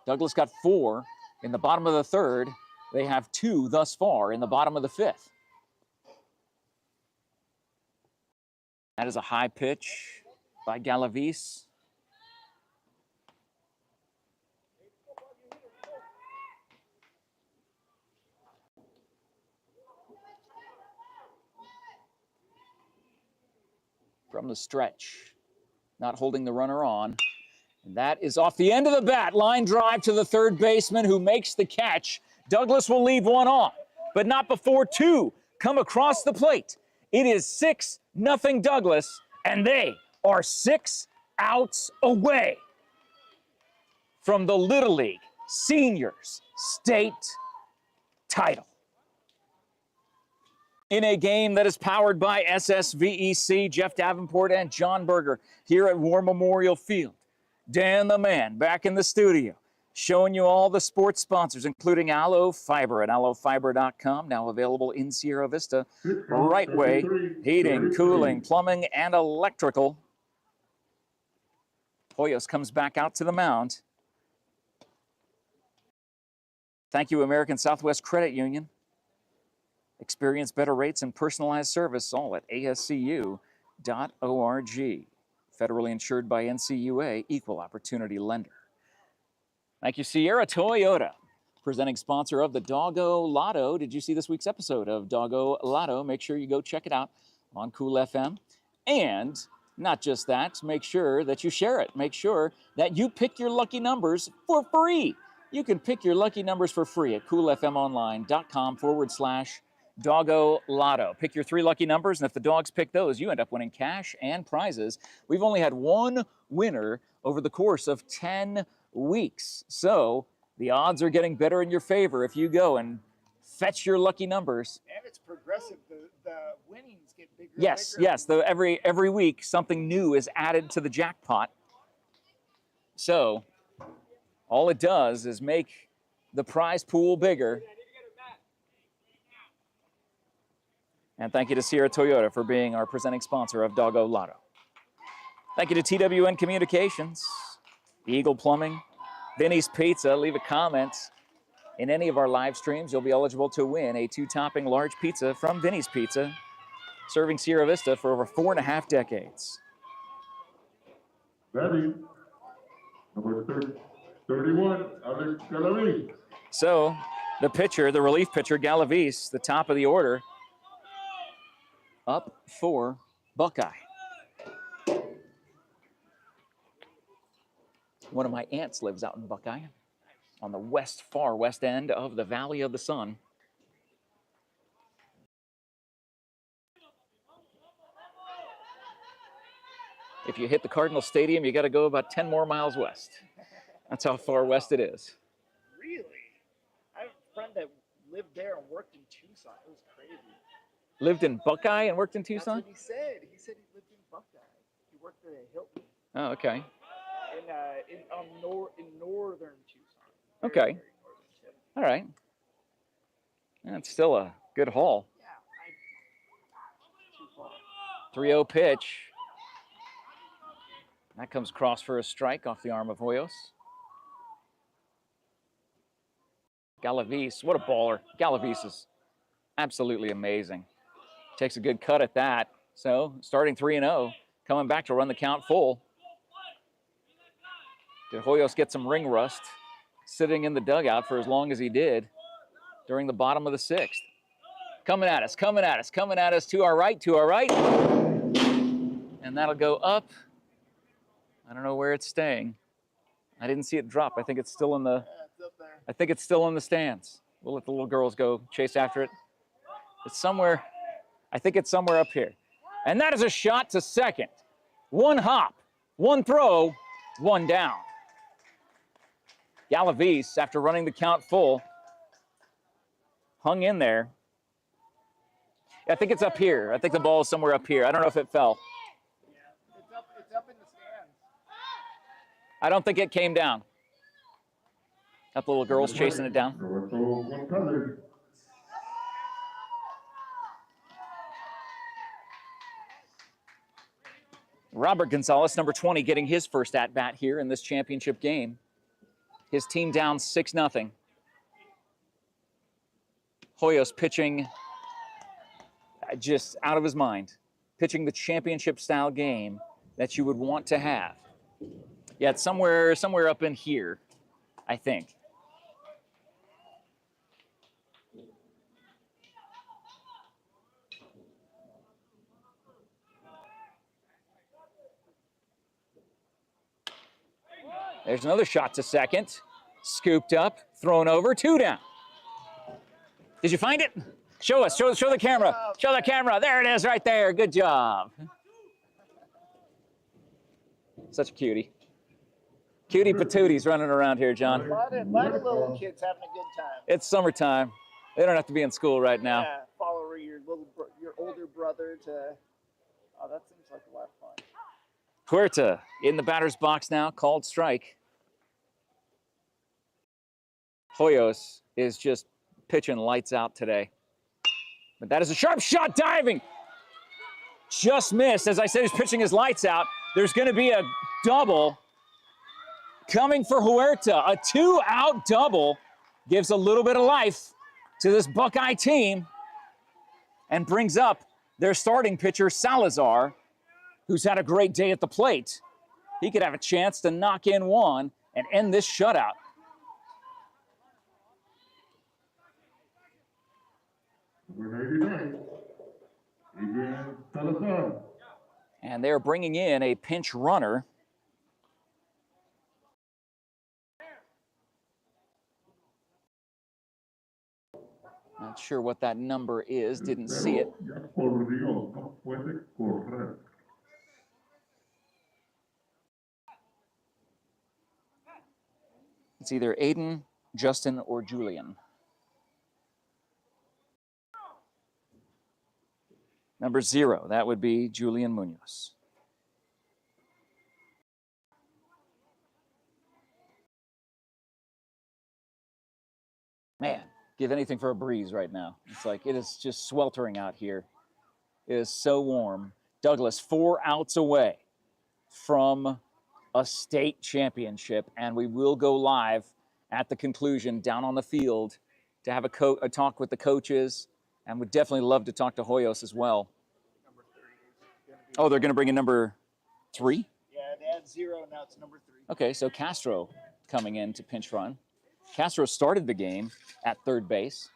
Douglas got 4 in the bottom of the 3rd. They have 2 thus far in the bottom of the 5th. That is a high pitch by Galavis. From the stretch, not holding the runner on. And that is off the end of the bat. Line drive to the third baseman who makes the catch. Douglas will leave 1 on, but not before 2 come across the plate. It is 6-0 Douglas, and they are 6 outs away from the Little League Seniors State title. In a game that is powered by SSVEC, Jeff Davenport and John Berger here at War Memorial Field. Dan the Man back in the studio, showing you all the sports sponsors, including Aloe Fiber at aloefiber.com, now available in Sierra Vista. Right Way, heating, cooling, plumbing, and electrical. Hoyos comes back out to the mound. Thank you, American Southwest Credit Union. Experience better rates and personalized service, all at ascu.org. Federally insured by NCUA, equal opportunity lender. Thank you, Sierra Toyota, presenting sponsor of the Doggo Lotto. Did you see this week's episode of Doggo Lotto? Make sure you go check it out on Cool FM. And not just that, make sure that you share it. Make sure that you pick your lucky numbers for free. You can pick your lucky numbers for free at coolfmonline.com/Doggo Lotto. Pick your 3 lucky numbers, and if the dogs pick those, you end up winning cash and prizes. We've only had 1 winner over the course of 10 weeks. So the odds are getting better in your favor if you go and fetch your lucky numbers. And it's progressive. The winnings get bigger. Yes, and bigger. yes. Every week, something new is added to the jackpot. So all it does is make the prize pool bigger. And thank you to Sierra Toyota for being our presenting sponsor of Doggo Lotto. Thank you to TWN Communications, Eagle Plumbing, Vinny's Pizza. Leave a comment in any of our live streams. You'll be eligible to win a 2-topping large pizza from Vinny's Pizza, serving Sierra Vista for over 4.5 decades. Batting, number 31, Alex Galavis. So the pitcher, the relief pitcher, Galavis, the top of the order, up for Buckeye. One of my aunts lives out in Buckeye, on the far west end of the Valley of the Sun. If you hit the Cardinal Stadium, you got to go about 10 more miles west. That's how far west it is. Really? I have a friend that lived there and worked in Tucson. It was crazy. Lived in Buckeye and worked in Tucson? That's what he said. He said he lived in Buckeye. He worked at a Hilton Oh, okay. in northern Tucson. Okay. Very northern tip. All right. That's still a good haul. Yeah, too far. 3-0 pitch. That comes cross for a strike off the arm of Hoyos. Galavis, what a baller. Galavis is absolutely amazing. Takes a good cut at that. So starting 3-0, coming back to run the count full. Did Hoyos get some ring rust sitting in the dugout for as long as he did during the bottom of the 6th? Coming at us, coming at us, coming at us to our right, to our right. And that'll go up. I don't know where it's staying. I didn't see it drop. I think it's still in the, it's up there. I think it's still in the stands. We'll let the little girls go chase after it. It's somewhere, I think it's somewhere up here. And that is a shot to second. One hop, one throw, one down. Galavis, after running the count full, hung in there. I think it's up here. I think the ball is somewhere up here. I don't know if it fell. Yeah, it's up in the stands. I don't think it came down. That little girl's chasing it down. Robert Gonzalez, number 20, getting his first at-bat here in this championship game. His team down 6-0. Hoyos pitching just out of his mind. Pitching the championship-style game that you would want to have. Yeah, it's somewhere up in here, I think. There's another shot to second. Scooped up, thrown over, 2 down. Did you find it? Show us, show the camera. Show the camera. There it is right there. Good job. Such a cutie. Cutie patooties running around here, John. A lot of little kids having a good time. It's summertime. They don't have to be in school right now. Yeah, follow your older brother to, oh, that seems like a lot of fun. Huerta in the batter's box now, called strike. Hoyos is just pitching lights out today. But that is a sharp shot, diving. Just missed. As I said, he's pitching his lights out. There's going to be a double coming for Huerta. A 2-out double gives a little bit of life to this Buckeye team and brings up their starting pitcher, Salazar, who's had a great day at the plate. He could have a chance to knock in one and end this shutout. And they're bringing in a pinch runner. Not sure what that number is, didn't see it. It's either Aiden, Justin, or Julian. Number 0, that would be Julian Munoz. Man, give anything for a breeze right now. It's like it is just sweltering out here. It is so warm. Douglas 4 outs away from a state championship, and we will go live at the conclusion down on the field to have a talk with the coaches, and would definitely love to talk to Hoyos as well. Oh, they're going to bring in number 3? Yeah, they had 0, now it's number 3. Okay, so Castro coming in to pinch run. Castro started the game at third base.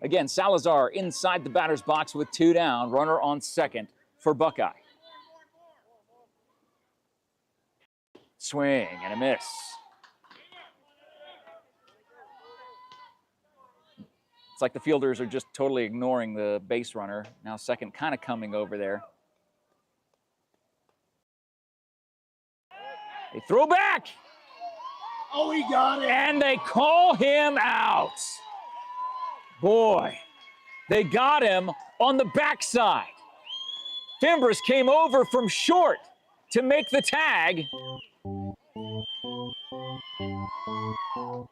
Again, Salazar inside the batter's box with 2 down, runner on second for Buckeye. Swing and a miss. It's like the fielders are just totally ignoring the base runner. Now second kind of coming over there. They throw back. Oh, he got it. And they call him out. Boy, they got him on the backside. Fimbres came over from short to make the tag.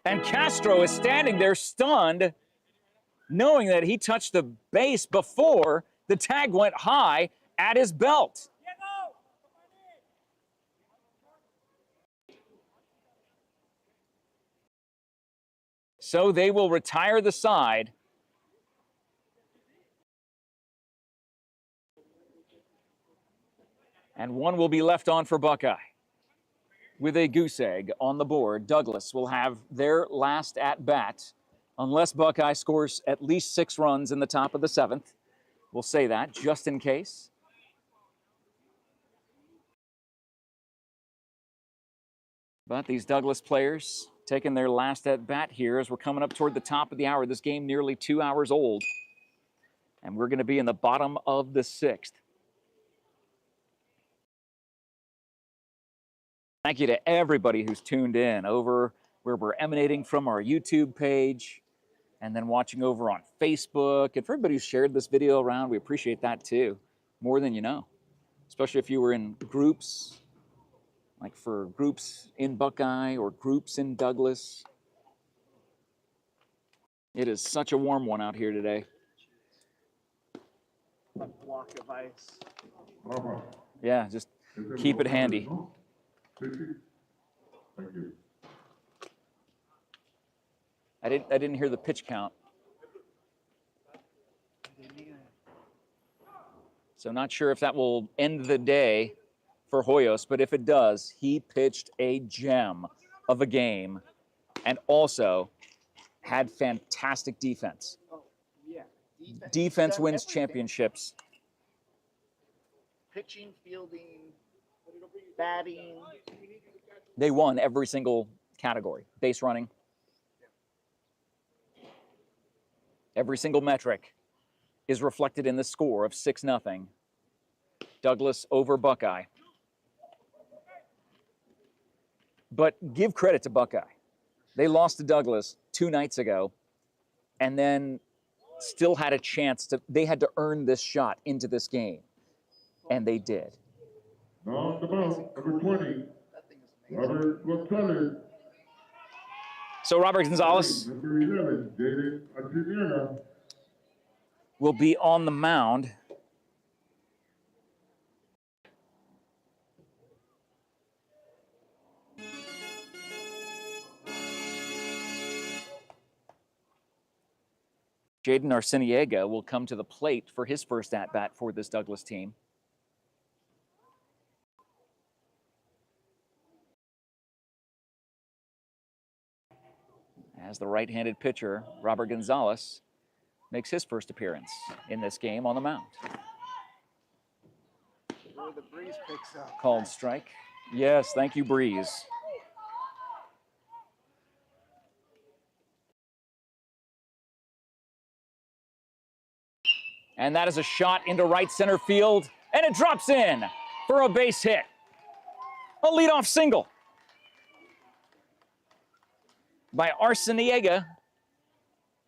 And Castro is standing there stunned, knowing that he touched the base before the tag went high at his belt. So they will retire the side. And one will be left on for Buckeye. With a goose egg on the board, Douglas will have their last at-bat unless Buckeye scores at least 6 runs in the top of the 7th. We'll say that just in case. But these Douglas players taking their last at-bat here as we're coming up toward the top of the hour. This game nearly 2 hours old. And we're going to be in the bottom of the 6th. Thank you to everybody who's tuned in over where we're emanating from our YouTube page and then watching over on Facebook. And for everybody who shared this video around, we appreciate that too, more than you know. Especially if you were in groups, like for groups in Buckeye or groups in Douglas. It is such a warm one out here today. A block of ice. Yeah, just keep it handy. Thank you. I didn't hear the pitch count. So not sure if that will end the day for Hoyos, but if it does, he pitched a gem of a game and also had fantastic defense. Oh, yeah. Defense wins Everything. championships. Pitching, fielding, batting. They won every single category. Base running. Every single metric is reflected in the score of 6-0. Douglas over Buckeye. But give credit to Buckeye. They lost to Douglas 2 nights ago and then still had a chance to, they had to earn this shot into this game. And they did. Now the ball, number 20, Robert Gonzalez. So Robert Gonzalez Number 11, David Artiniana. will be on the mound. Jaden Arciniega will come to the plate for his first at-bat for this Douglas team. As the right-handed pitcher, Robert Gonzalez, makes his first appearance in this game on the mound. Where the breeze picks up. Called strike. Yes, thank you, Breeze. And that is a shot into right center field, and it drops in for a base hit. A leadoff single by Arciniega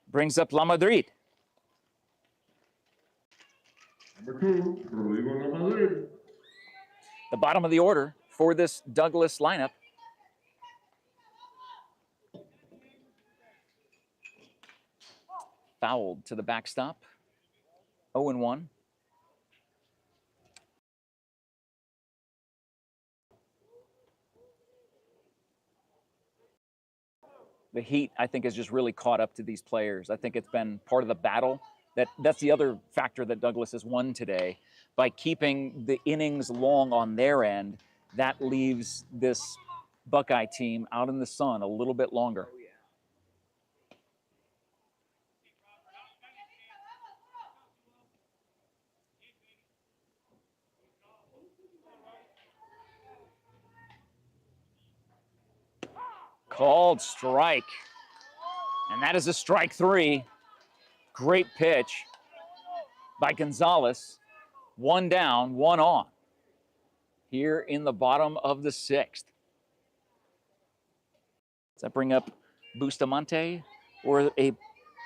brings up La Madrid. Number 2, Rodrigo La Madrid. The bottom of the order for this Douglas lineup. Fouled to the backstop. 0-1. The heat, I think, has just really caught up to these players. I think it's been part of the battle. That's the other factor that Douglas has won today. By keeping the innings long on their end, that leaves this Buckeye team out in the sun a little bit longer. Oh, yeah. Called strike. And that is a strike 3. Great pitch by Gonzalez. 1 down, 1 on. Here in the bottom of the 6th. Does that bring up Bustamante or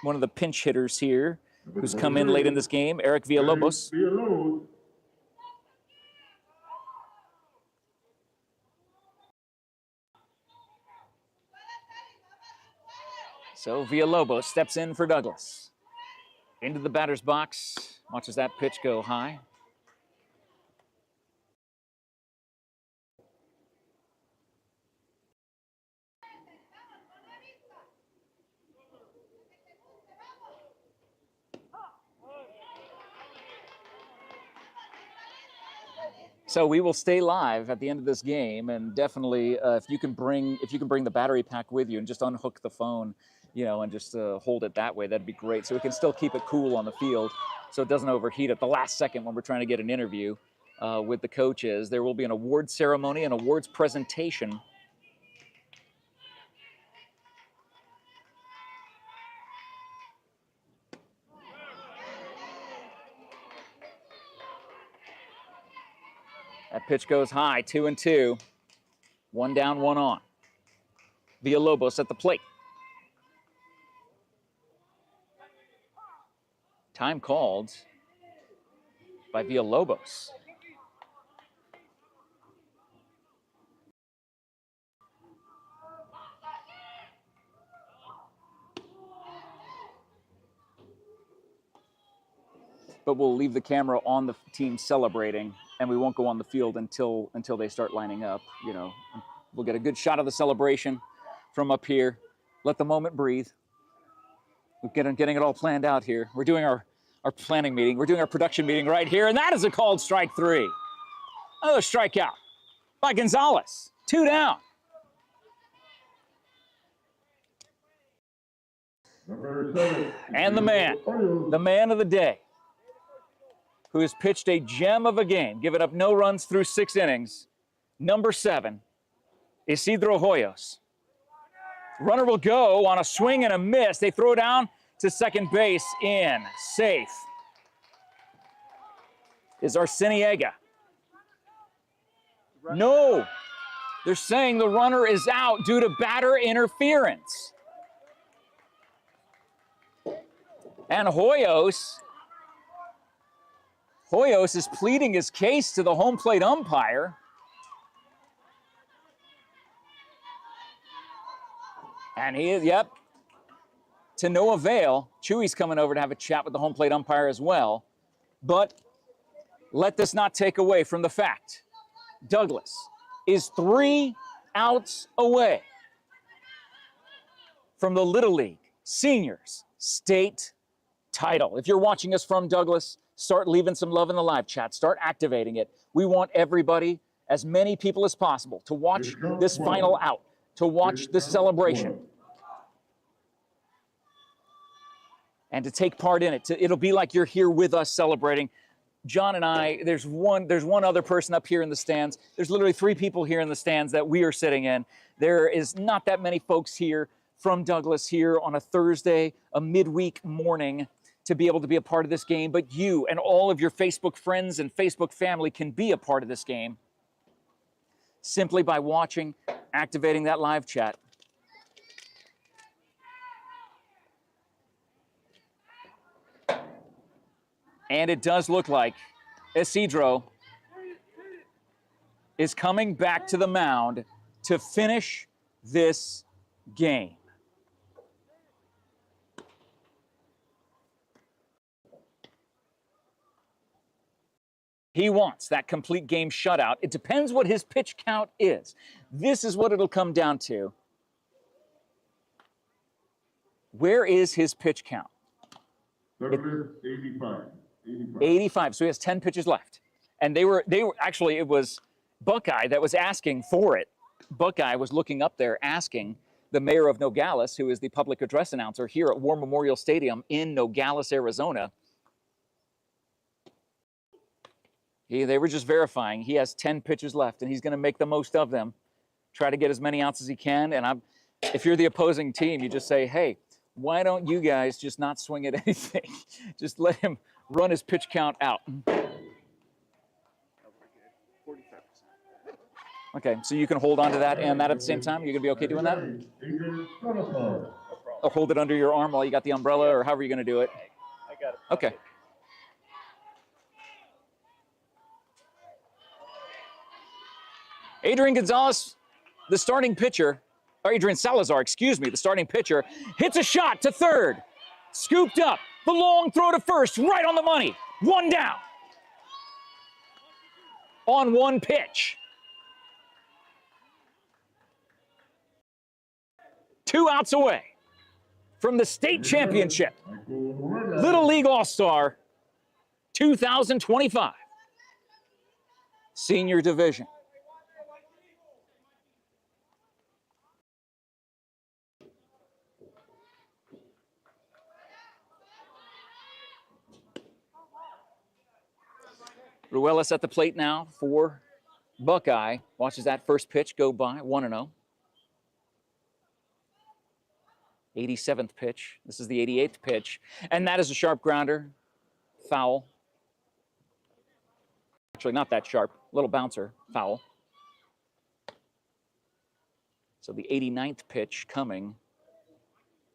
one of the pinch hitters here who's come in late in this game, Eric Villalobos? Villalobos. So Villalobos steps in for Douglas. Into the batter's box, watches that pitch go high. So we will stay live at the end of this game, and definitely if you can bring the battery pack with you and just unhook the phone, you know, and just hold it that way, that'd be great. So we can still keep it cool on the field, so it doesn't overheat at the last second when we're trying to get an interview with the coaches. There will be an awards ceremony, an awards presentation. That pitch goes high, 2-2. 1 down, 1 on. Villalobos at the plate. Time called by Villalobos. But we'll leave the camera on the team celebrating, and we won't go on the field until they start lining up. You know, we'll get a good shot of the celebration from up here. Let the moment breathe. We're getting it all planned out here. We're doing our planning meeting. We're doing our production meeting right here, and that is a called strike 3. Another strikeout by Gonzalez. 2 down. Number 7. And the man of the day, who has pitched a gem of a game, giving up no runs through 6 innings. Number 7, Isidro Hoyos. Runner will go on a swing and a miss. They throw down to second base. In. Safe is Arciniega. No, they're saying the runner is out due to batter interference. And Hoyos is pleading his case to the home plate umpire. And he is, yep, to no avail. Chewy's coming over to have a chat with the home plate umpire as well. But let this not take away from the fact Douglas is 3 outs away from the Little League Seniors State title. If you're watching us from Douglas, start leaving some love in the live chat. Start activating it. We want everybody, as many people as possible, to watch this final out, to watch this celebration, and to take part in it. It'll be like you're here with us celebrating. John and I, there's one other person up here in the stands. There's literally 3 people here in the stands that we are sitting in. There is not that many folks here from Douglas here on a Thursday, a midweek morning, to be able to be a part of this game. But you and all of your Facebook friends and Facebook family can be a part of this game simply by watching, activating that live chat. And it does look like Isidro is coming back to the mound to finish this game. He wants that complete game shutout. It depends what his pitch count is. This is what it'll come down to. Where is his pitch count? 85. 85. So he has 10 pitches left. And they were actually, it was Buckeye that was asking for it. Buckeye was looking up there asking the mayor of Nogales, who is the public address announcer here at War Memorial Stadium in Nogales, Arizona. They were just verifying he has 10 pitches left, and he's going to make the most of them. Try to get as many outs as he can. And if you're the opposing team, you just say, hey, why don't you guys just not swing at anything? Just let him run his pitch count out. 45%. Okay, so you can hold on to that and that at the same time? You're going to be okay doing that? Or hold it under your arm while you got the umbrella, or however you're going to do it? I got it. Okay. Adrian Gonzalez, the starting pitcher, or Adrian Salazar, excuse me, the starting pitcher, hits a shot to third. Scooped up. The long throw to first, right on the money. 1 down. On 1 pitch. 2 outs away from the state championship. Little League All-Star 2025. Senior Division. Ruelas at the plate now for Buckeye. Watches that first pitch go by, 1-0. 87th pitch. This is the 88th pitch. And that is a sharp grounder. Foul. Actually, not that sharp. Little bouncer. Foul. So the 89th pitch coming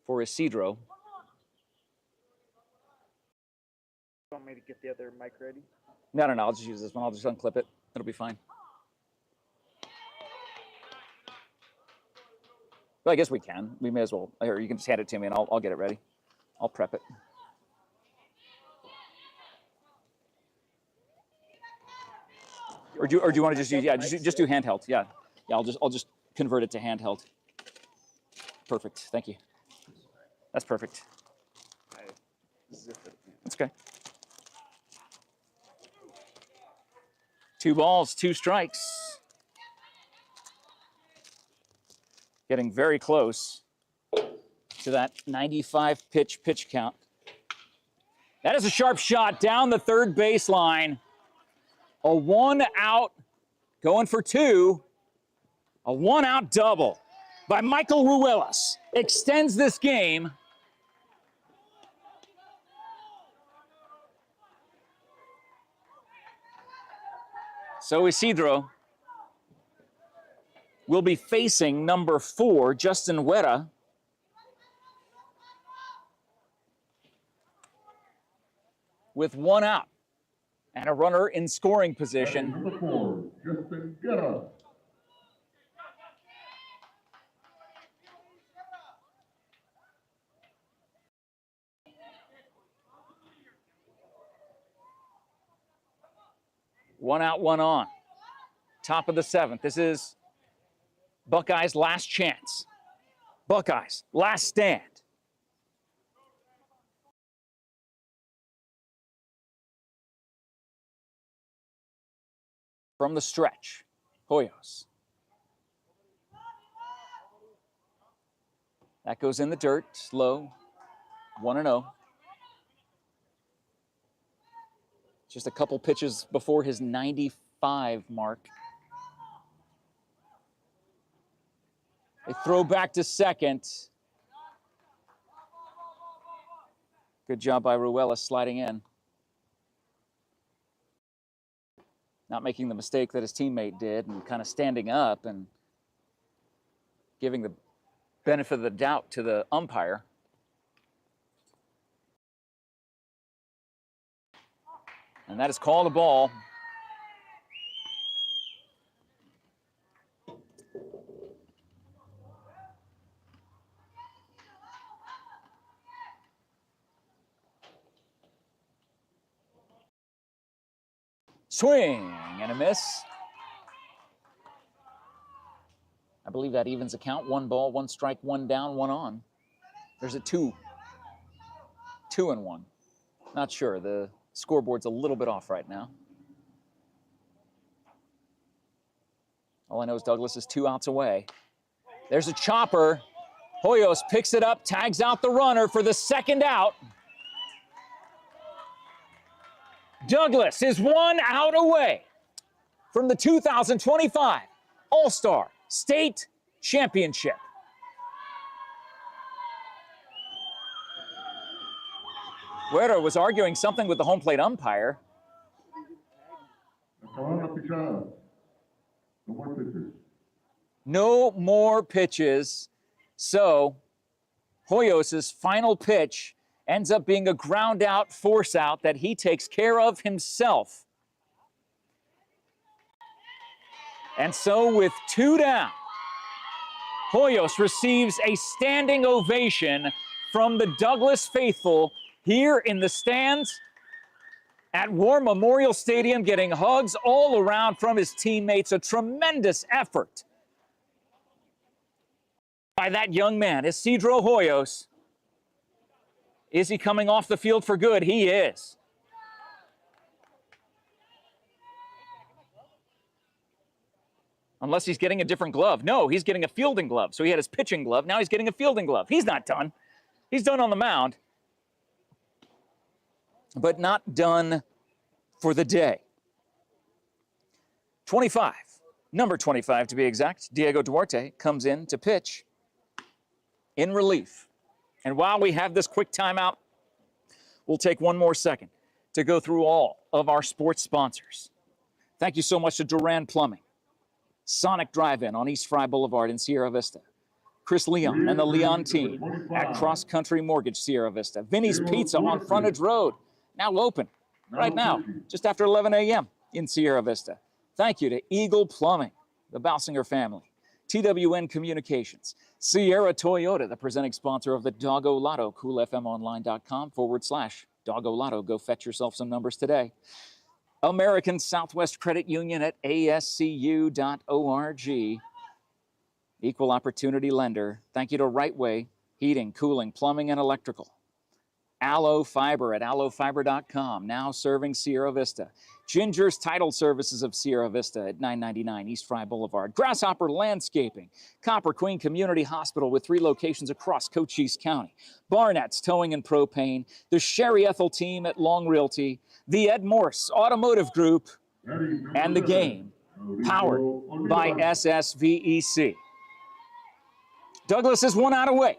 for Isidro. Want me to get the other mic ready? No, I'll just use this one. I'll just unclip it. It'll be fine. Well, I guess we can. We may as well. Or you can just hand it to me and I'll get it ready. I'll prep it. Or do you want to just use, yeah, just do handheld. Yeah. Yeah, I'll just convert it to handheld. Perfect. Thank you. That's perfect. That's okay. 2 balls, 2 strikes. Getting very close to that 95 pitch count. That is a sharp shot down the third baseline. A 1-out, going for 2. A 1-out double by Michael Ruelas extends this game. So Isidro will be facing number 4, Justin Huerta. With 1 out and a runner in scoring position. Number 4, Justin Huerta. One out, 1 on. Top of the 7th. This is Buckeye's last chance. Buckeyes, last stand. From the stretch, Hoyos. That goes in the dirt, slow, 1-0. Just a couple pitches before his 95 mark. They throw back to second. Good job by Ruelas sliding in. Not making the mistake that his teammate did and kind of standing up and giving the benefit of the doubt to the umpire. And that is called a ball. Swing and a miss. I believe that evens the count. 1 ball, 1 strike, 1 down, 1 on. There's a 2. 2-1. Not sure. The scoreboard's a little bit off right now. All I know is Douglas is 2 outs away. There's a chopper. Hoyos picks it up, tags out the runner for the 2nd out. Douglas is 1 out away from the 2025 All-Star State Championship. Huerta was arguing something with the home plate umpire. No more pitches. So Hoyos' final pitch ends up being a ground out, force out that he takes care of himself. And so with 2 down, Hoyos receives a standing ovation from the Douglas faithful here in the stands at War Memorial Stadium, getting hugs all around from his teammates. A tremendous effort by that young man, Isidro Hoyos. Is he coming off the field for good? He is. Unless he's getting a different glove. No, he's getting a fielding glove. So he had his pitching glove. Now he's getting a fielding glove. He's not done. He's done on the mound, but not done for the day. 25, number 25 to be exact, Diego Duarte comes in to pitch in relief. And while we have this quick timeout, we'll take one more second to go through all of our sports sponsors. Thank you so much to Duran Plumbing, Sonic Drive-In on East Fry Boulevard in Sierra Vista, Chris Leon and the Leon team at Cross Country Mortgage Sierra Vista, Vinny's Pizza on Frontage Road, now open right now, just after 11 a.m. in Sierra Vista. Thank you to Eagle Plumbing, the Bausinger family, TWN Communications, Sierra Toyota, the presenting sponsor of the Doggo Lotto, coolfmonline.com/Doggo Lotto. Go fetch yourself some numbers today. American Southwest Credit Union at ascu.org. Equal opportunity lender. Thank you to Right Way Heating, Cooling, Plumbing, and Electrical. Aloe Fiber at aloefiber.com, now serving Sierra Vista. Ginger's Title Services of Sierra Vista at 999 East Fry Boulevard. Grasshopper Landscaping, Copper Queen Community Hospital with 3 locations across Cochise County. Barnett's Towing and Propane, the Sherry ETHELL team at Long Realty, the MORSE Automotive Group, and the game powered by SSVEC. Douglas is 1 out away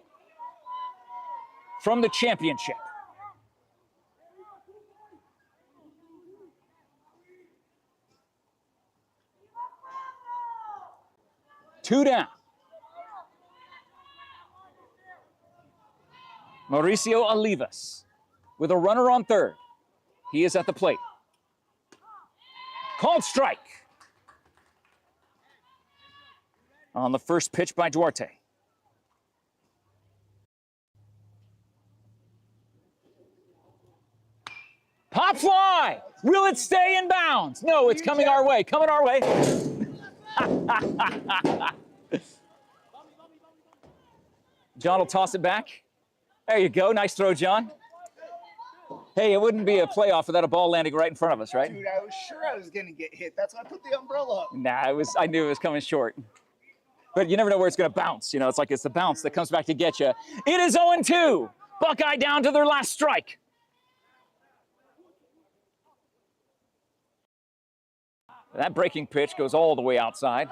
from the championship. Two down. Mauricio Olivas with a runner on third. He is at the plate. Called strike on the first pitch by Duarte. Pop fly! Will it stay in bounds? No, it's coming our way, coming our way. John will toss it back. There you go, nice throw, John. Hey, it wouldn't be a playoff without a ball landing right in front of us, right? Dude, I was sure I was gonna get hit. That's why I put the umbrella up. Nah, I knew it was coming short. But you never know where it's gonna bounce. You know, it's like it's the bounce that comes back to get you. It is 0-2. Buckeye down to their last strike. That breaking pitch goes all the way outside.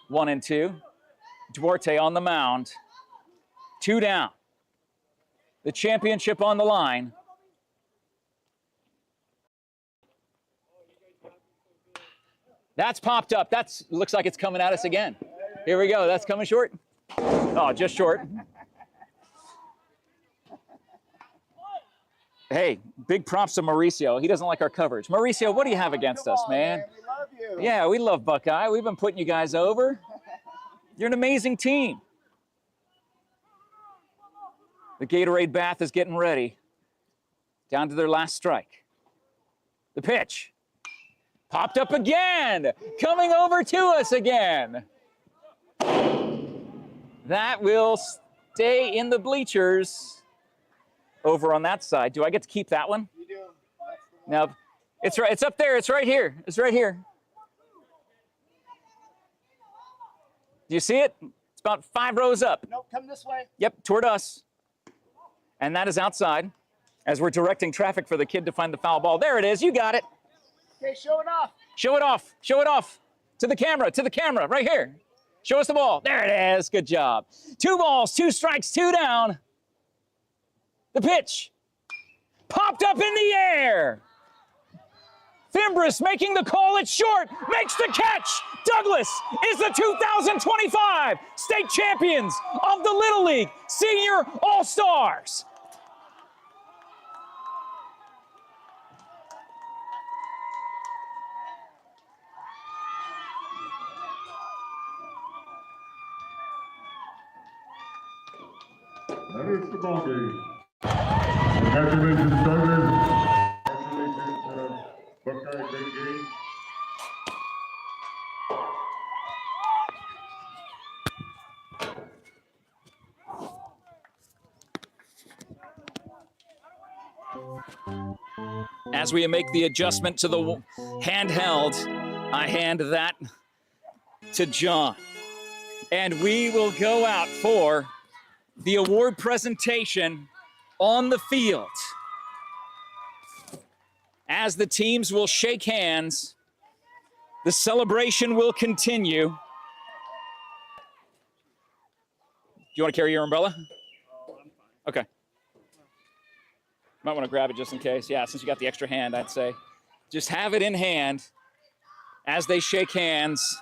1-2. Duarte on the mound. 2 down. The championship on the line. That's popped up. Looks like it's coming at us again. Here we go. That's coming short. Oh, just short. Hey, big props to Mauricio. He doesn't like our coverage. Mauricio, what do you have against us, man? We love you. Yeah, we love Buckeye. We've been putting you guys over. You're an amazing team. The Gatorade bath is getting ready. Down to their last strike. The pitch. Popped up again. Coming over to us again. That will stay in the bleachers. Over on that side. Do I get to keep that one? You do. No, it's right. It's up there. It's right here. It's right here. Do you see it? It's about 5 rows up. Nope, come this way. Yep, toward us. And that is outside as we're directing traffic for the kid to find the foul ball. There it is. You got it. Okay, show it off. Show it off. Show it off. To the camera. To the camera. Right here. Show us the ball. There it is. Good job. 2 balls, 2 strikes, 2 down. The pitch. Popped up in the air. Fimbris making the call. It's short. Makes the catch. Douglas is the 2025 state champions of the Little League Senior All-Stars. That is the ball game. Congratulations, Douglas. Congratulations, Buckeye, great game. As we make the adjustment to the handheld, I hand that to John. And we will go out for the award presentation on the field. As the teams will shake hands, the celebration will continue. Do you want to carry your umbrella? Okay. Might want to grab it just in case. Yeah, since you got the extra hand, I'd say. Just have it in hand as they shake hands.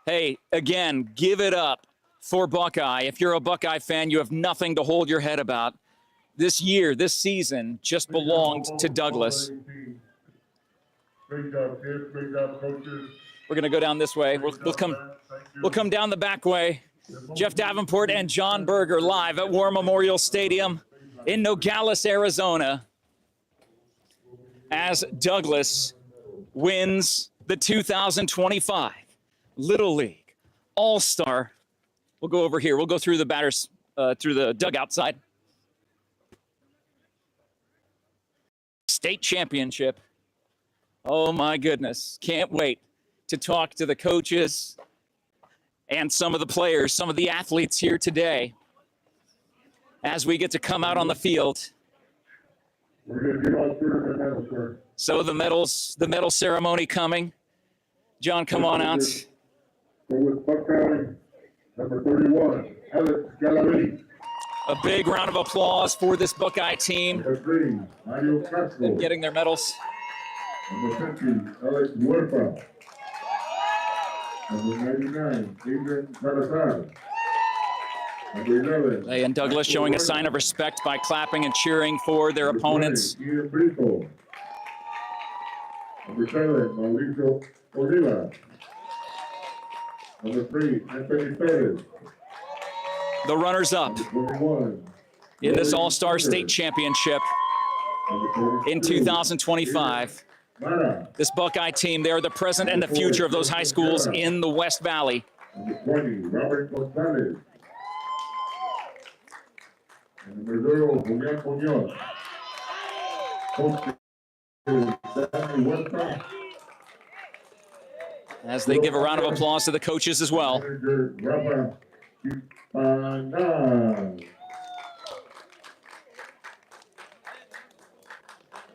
Hey, again, give it up for Buckeye. If you're a Buckeye fan, you have nothing to hold your head about. This year, this season, just belonged to Douglas. Great job, kids. Great job, coaches. We're going to go down this way. We'll come down the back way. Jeff Davenport and John Berger live at War Memorial Stadium in Nogales, Arizona, as Douglas wins the 2025 Little League All-Star. We'll go over here. We'll go through the batters, through the dugout side. State championship. Oh my goodness. Can't wait to talk to the coaches and some of the players, some of the athletes here today as we get to come out on the field. We're going to give out tournament medals, sir. So the medal ceremony coming. John, come on out. So with Buckeye, number 31, Alex Gallaray. A big round of applause for this Buckeye team. Number 3, Mario Castro. Getting their medals. Number 50, Alex Huerta. Number 99, Adrian Salazar. Number 11. They and Douglas showing a sign of respect by clapping and cheering for their opponents. Ian Brito. Number 7, Mauricio Orilla. Number 3, Anthony Perez. The runners-up Number 21, in this All-Star State Championship in 2025. Mara. This Buckeye team, they are the present and the future of those high schools in the West Valley. Number 20, Robert Gonzalez. And number 0, Julian Muñoz. Coach Danny Huerta. As they give a round of applause to the coaches as well. Manager Rafa Chipanan.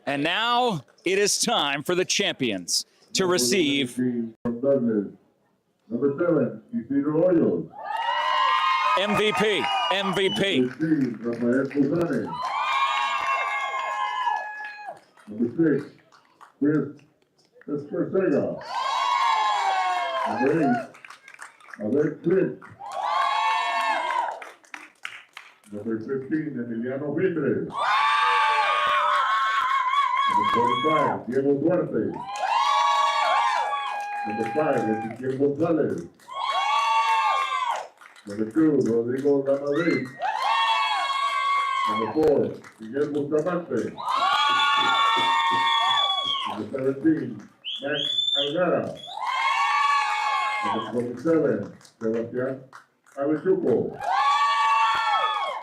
And now it is time for the champions to receive From Douglas. Number 7, Isidro Hoyos. MVP. MVP. Number 3, Rafael Cusane. Number 6, Chris Esparcega. Number 8, Albert Clint. Number 15, Emiliano Vidres. Number 25, Diego Duarte. Number 5, Ezequiel Gonzalez. Number 2, Rodrigo Gamadrid. Number 4, Miguel Bustamante. Number 17, Max Algara. Number 27, Sebastián Avechuco.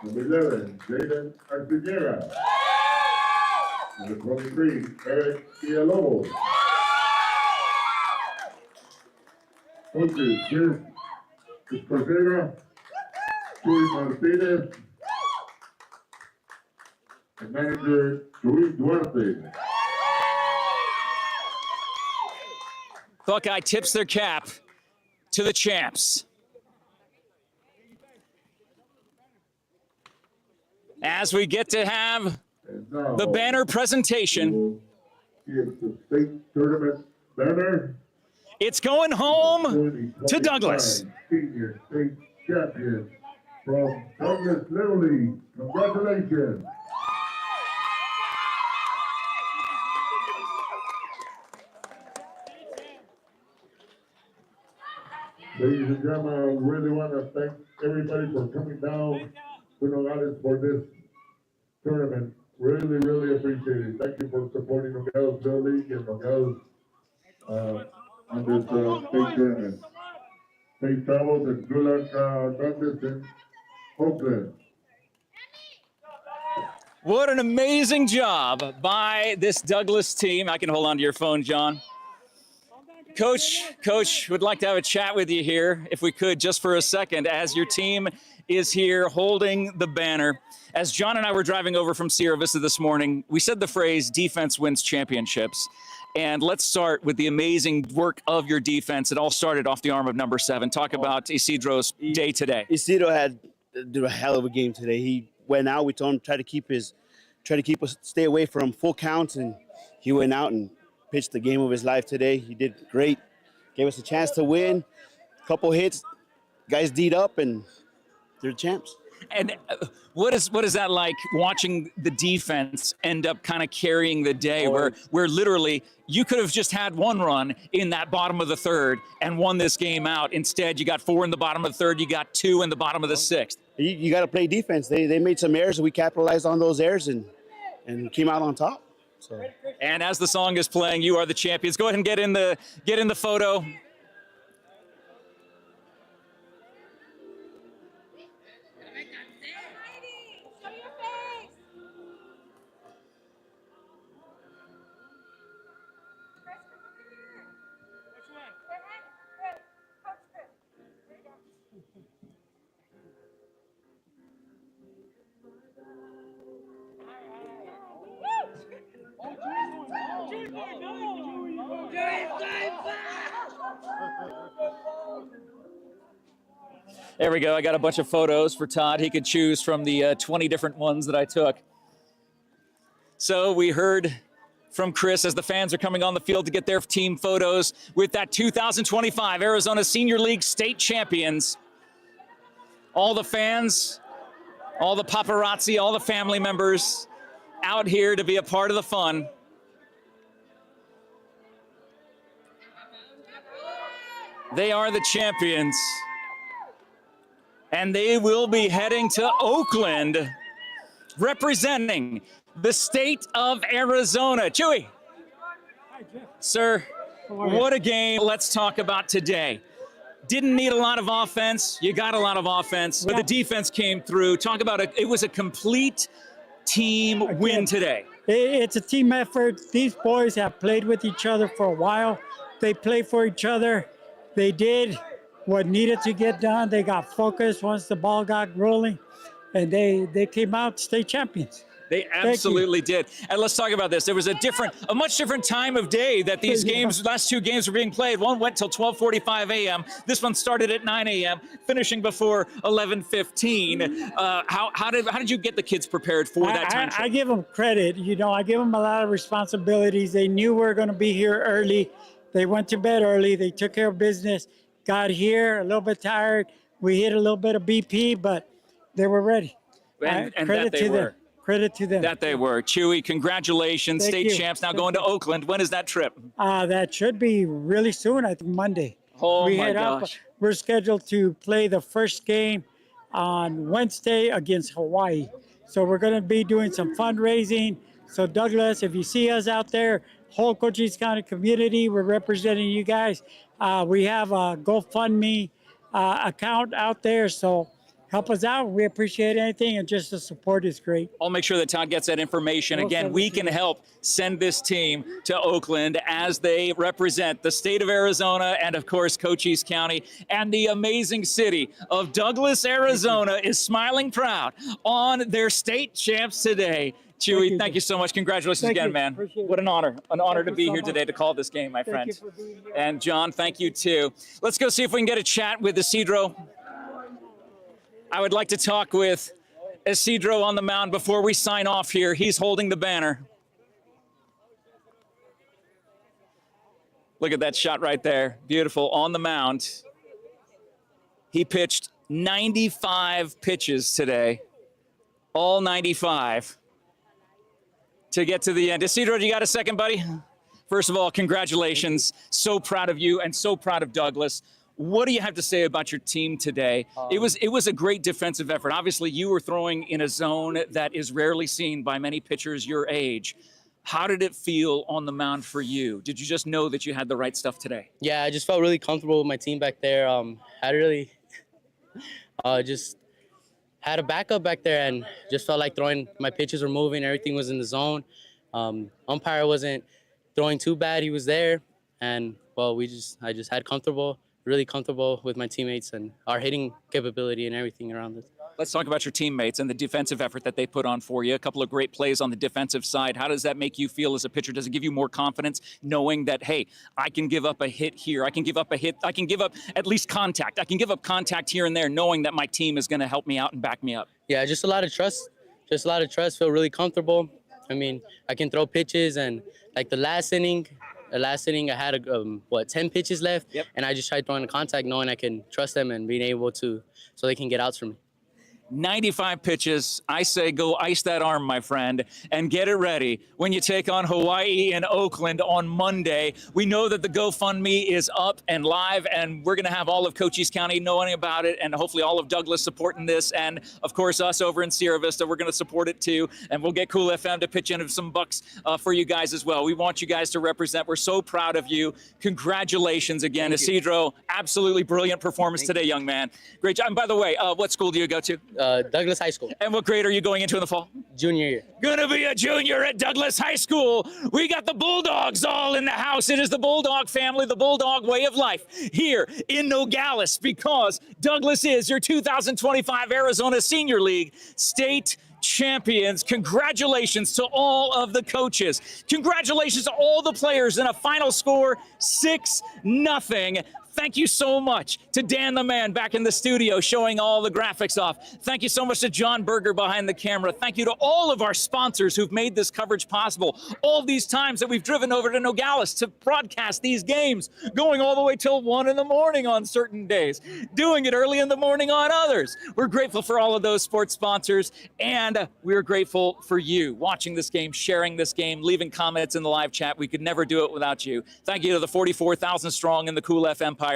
Number 11, Jaden Arciniera. Number 23, Eric Villalobos. Coaches, Chris Esparcega, Chuy Martinez, and manager Luis Duarte. Buckeye tips their cap to the champs. As we get to have And now, the banner presentation, here's the state tournament banner. it's going home 2025 to Douglas. Senior state champion from Douglas Little League. Congratulations. Ladies and gentlemen, I really want to thank everybody for coming down to Nogales for this tournament. Really, really appreciate it. Thank you for supporting Nogales Little League and Nogales on this state tournament. Safe travels and good luck, Douglas and Oakland. What an amazing job by this Douglas team. I can hold on to your phone, John. Coach, would like to have a chat with you here, if we could, just for a second, as your team is here holding the banner. As John and I were driving over from Sierra Vista this morning, we said the phrase, defense wins championships. And let's start with the amazing work of your defense. It all started off the arm of number 7. Talk about Isidro's day today. Isidro did a hell of a game today. He went out. We told him try to keep us, stay away from full counts, and he went out and pitched the game of his life today. He did great. Gave us a chance to win. Couple hits, guys D'd up, and they're champs. And what is that like, watching the defense end up kind of carrying the day, where literally you could have just had 1 run in that bottom of the 3rd and won this game out. Instead, you got 4 in the bottom of the 3rd, you got 2 in the bottom of the 6th. You got to play defense. They made some errors, and we capitalized on those errors and came out on top. So. And as the song is playing, you are the champions. Go ahead and get in the photo. There we go. I got a bunch of photos for Todd. He could choose from the 20 different ones that I took. So we heard from Chris as the fans are coming on the field to get their team photos with that 2025 Arizona Senior League state champions. All the fans, all the paparazzi, all the family members out here to be a part of the fun. They are the champions. And they will be heading to Oakland, representing the state of Arizona. Chewy. Hi, Jeff. Sir, what a game. Let's talk about today. Didn't need a lot of offense. You got a lot of offense, but the defense came through. Talk about it. It was a complete team win today. It's a team effort. These boys have played with each other for a while. They play for each other. They did what needed to get done. They got focused once the ball got rolling, and they came out state champions. They absolutely did. And let's talk about this. There was a much different time of day that these games, last 2 games were being played. One went till 12:45 a.m. This one started at 9 a.m., finishing before 11:15. How did you get the kids prepared for that time? I give them credit. You know, I give them a lot of responsibilities. They knew we were going to be here early. They went to bed early. They took care of business. Got here a little bit tired. We hit a little bit of BP, but they were ready. And credit that they to were. them. Credit to them. That they were. Chewy, congratulations. Thank State you. champs now going to Oakland. When is that trip? That should be really soon, I think Monday. Oh, we my head gosh. up. We're scheduled to play the first game on Wednesday against Hawaii. So we're going to be doing some fundraising. So Douglas, if you see us out there, whole Cochise County community, we're representing you guys. We have a GoFundMe account out there, so help us out. We appreciate anything, and just the support is great. I'll make sure that Todd gets that information. Again, we can help send this team to Oakland as they represent the state of Arizona and, of course, Cochise County. And the amazing city of Douglas, Arizona is smiling proud on their state champs today. Chewy, thank you so much. Congratulations again, man. What an honor. An honor to be here today to call this game, my friend. And John, thank you too. Let's go see if we can get a chat with Isidro. I would like to talk with Isidro on the mound before we sign off here. He's holding the banner. Look at that shot right there. Beautiful on the mound. He pitched 95 pitches today. All 95. To get to the end. Isidro, you got a second, buddy? First of all, congratulations. So proud of you and so proud of Douglas. What do you have to say about your team today? It was a great defensive effort. Obviously, you were throwing in a zone that is rarely seen by many pitchers your age. How did it feel on the mound for you? Did you just know that you had the right stuff today? Yeah, I just felt really comfortable with my team back there. I really just had a backup back there and just felt like throwing. My pitches were moving. Everything was in the zone. Umpire wasn't throwing too bad. He was there. And well, I just had really comfortable with my teammates and our hitting capability and everything around us. Let's talk about your teammates and the defensive effort that they put on for you. A couple of great plays on the defensive side. How does that make you feel as a pitcher? Does it give you more confidence knowing that, hey, I can give up a hit here, I can give up a hit, I can give up at least contact, I can give up contact here and there, knowing that my team is going to help me out and back me up? Yeah, just a lot of trust. Just a lot of trust. Feel really comfortable. I mean, I can throw pitches, and like the last inning, I had 10 pitches left, yep. And I just tried throwing the contact, knowing I can trust them and being able to, so they can get outs from me. 95 pitches. I say go ice that arm, my friend, and get it ready when you take on Hawaii and Oakland on Monday. We know that the GoFundMe is up and live, and we're going to have all of Cochise County knowing about it, and hopefully all of Douglas supporting this, and of course us over in Sierra Vista, we're going to support it too, and we'll get Cool FM to pitch in some bucks for you guys as well. We want you guys to represent. We're so proud of you. Congratulations again. Isidro, absolutely brilliant performance today, young man. Great job. And by the way, what school do you go to? Douglas High School. And what grade are you going into in the fall? Junior year. Gonna be a junior at Douglas High School. We got the Bulldogs all in the house. It is the Bulldog family, the Bulldog way of life here in Nogales, because Douglas is your 2025 Arizona Senior League state champions. Congratulations to all of the coaches. Congratulations to all the players in a final score 6-0. Thank you so much to Dan the Man back in the studio showing all the graphics off. Thank you so much to John Berger behind the camera. Thank you to all of our sponsors who've made this coverage possible. All these times that we've driven over to Nogales to broadcast these games, going all the way till 1 in the morning on certain days, doing it early in the morning on others. We're grateful for all of those sports sponsors, and we're grateful for you watching this game, sharing this game, leaving comments in the live chat. We could never do it without you. Thank you to the 44,000 strong in the Cool F Empire.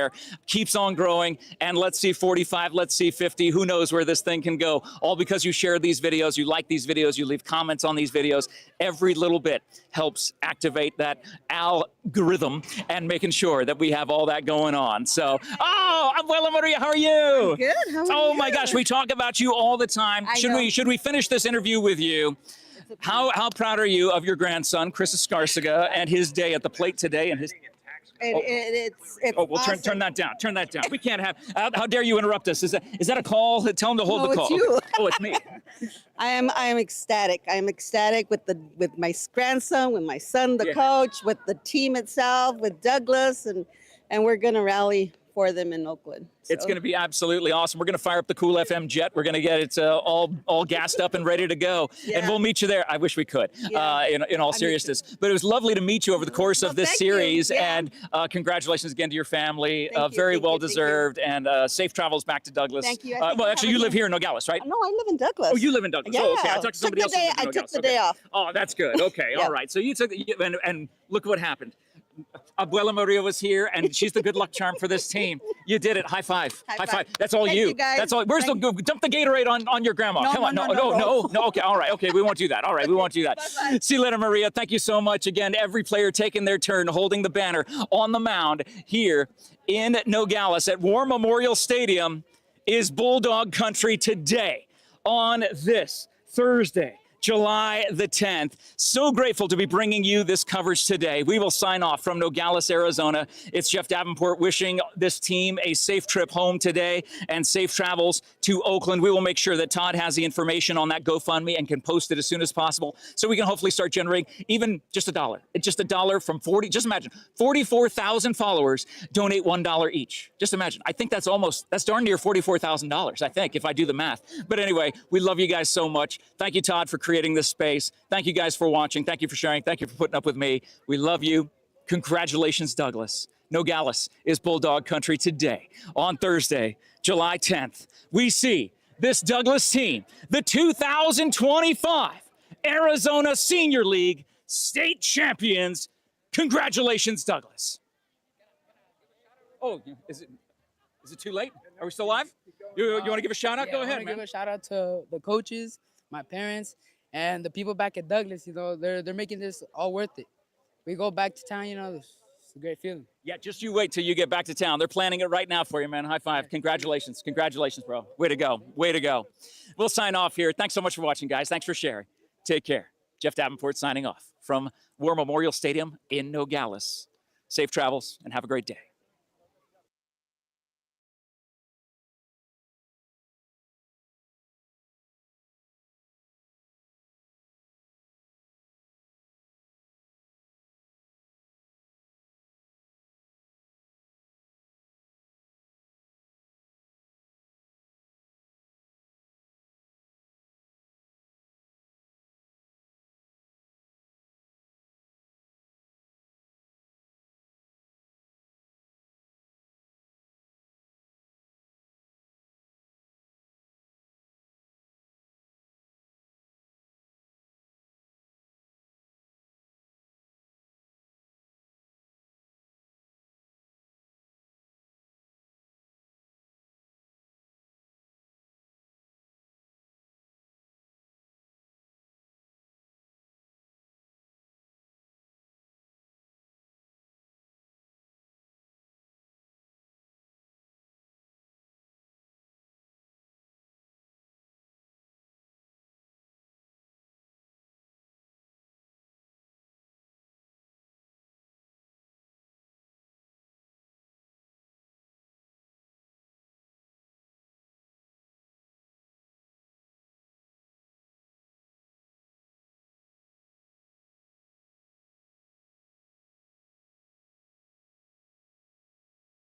Keeps on growing, and let's see 45, let's see 50. Who knows where this thing can go? All because you share these videos, you like these videos, you leave comments on these videos. Every little bit helps activate that algorithm and making sure that we have all that going on. So, Abuela Maria, how are you? I'm good. How are you? Oh my gosh, we talk about you all the time. Should we finish this interview with you? How proud are you of your grandson, Chris Escarcega, and his day at the plate today and his It's well, awesome. turn that down. Turn that down. We can't have. How dare you interrupt us? Is that a call? Tell him to hold No, the call. it's you. Okay. Oh, it's me. I am ecstatic. I am ecstatic with my grandson, with my son, the coach, with the team itself, with Douglas, and we're gonna rally for them in Oakland. So. It's going to be absolutely awesome. We're going to fire up the Cool FM jet. We're going to get it all gassed up and ready to go. Yeah. And we'll meet you there. I wish we could, in all seriousness. But it was lovely to meet you over the course of this series. Yeah. And congratulations again to your family. Thank you, very thank well you, thank deserved. And safe travels back to Douglas. Thank you. Well, actually, you live here in Nogales, right? No, I live in Douglas. Oh, you live in Douglas. Yeah. Oh, okay. I talked to somebody else. I took the day off. Oh, that's good. Okay. Yeah. All right. So you took and look what happened. Abuela Maria was here, and she's the good luck charm for this team. You did it. High five. High five. That's all Thank you, guys. That's all. Where's dump the Gatorade on your grandma? No, Come on. No. Okay. All right. Okay. We won't do that. All right. We won't do that. Bye-bye. See you later, Maria. Thank you so much. Again, every player taking their turn, holding the banner on the mound here in Nogales at War Memorial Stadium is Bulldog Country today on this Thursday, July the 10th. So grateful to be bringing you this coverage today. We will sign off from Nogales, Arizona. It's Jeff Davenport wishing this team a safe trip home today and safe travels to Oakland. We will make sure that Todd has the information on that GoFundMe and can post it as soon as possible so we can hopefully start generating even just $1. It's just $1 from 40. Just imagine 44,000 followers donate $1 each. Just imagine. I think that's darn near $44,000, I think, if I do the math. But anyway, we love you guys so much. Thank you, Todd, for creating this space. Thank you guys for watching. Thank you for sharing. Thank you for putting up with me. We love you. Congratulations, Douglas. Nogales is Bulldog Country today. On Thursday, July 10th, we see this Douglas team, the 2025 Arizona Senior League state champions. Congratulations, Douglas. Oh, is it too late? Are we still live? You want to give a shout out? Yeah, Go I ahead, want to man. give a shout out to the coaches, my parents, and the people back at Douglas. You know, they're making this all worth it. We go back to town, you know, it's a great feeling. Yeah, just you wait till you get back to town. They're planning it right now for you, man. High five. Congratulations. Congratulations, bro. Way to go. Way to go. We'll sign off here. Thanks so much for watching, guys. Thanks for sharing. Take care. Jeff Davenport signing off from War Memorial Stadium in Nogales. Safe travels and have a great day.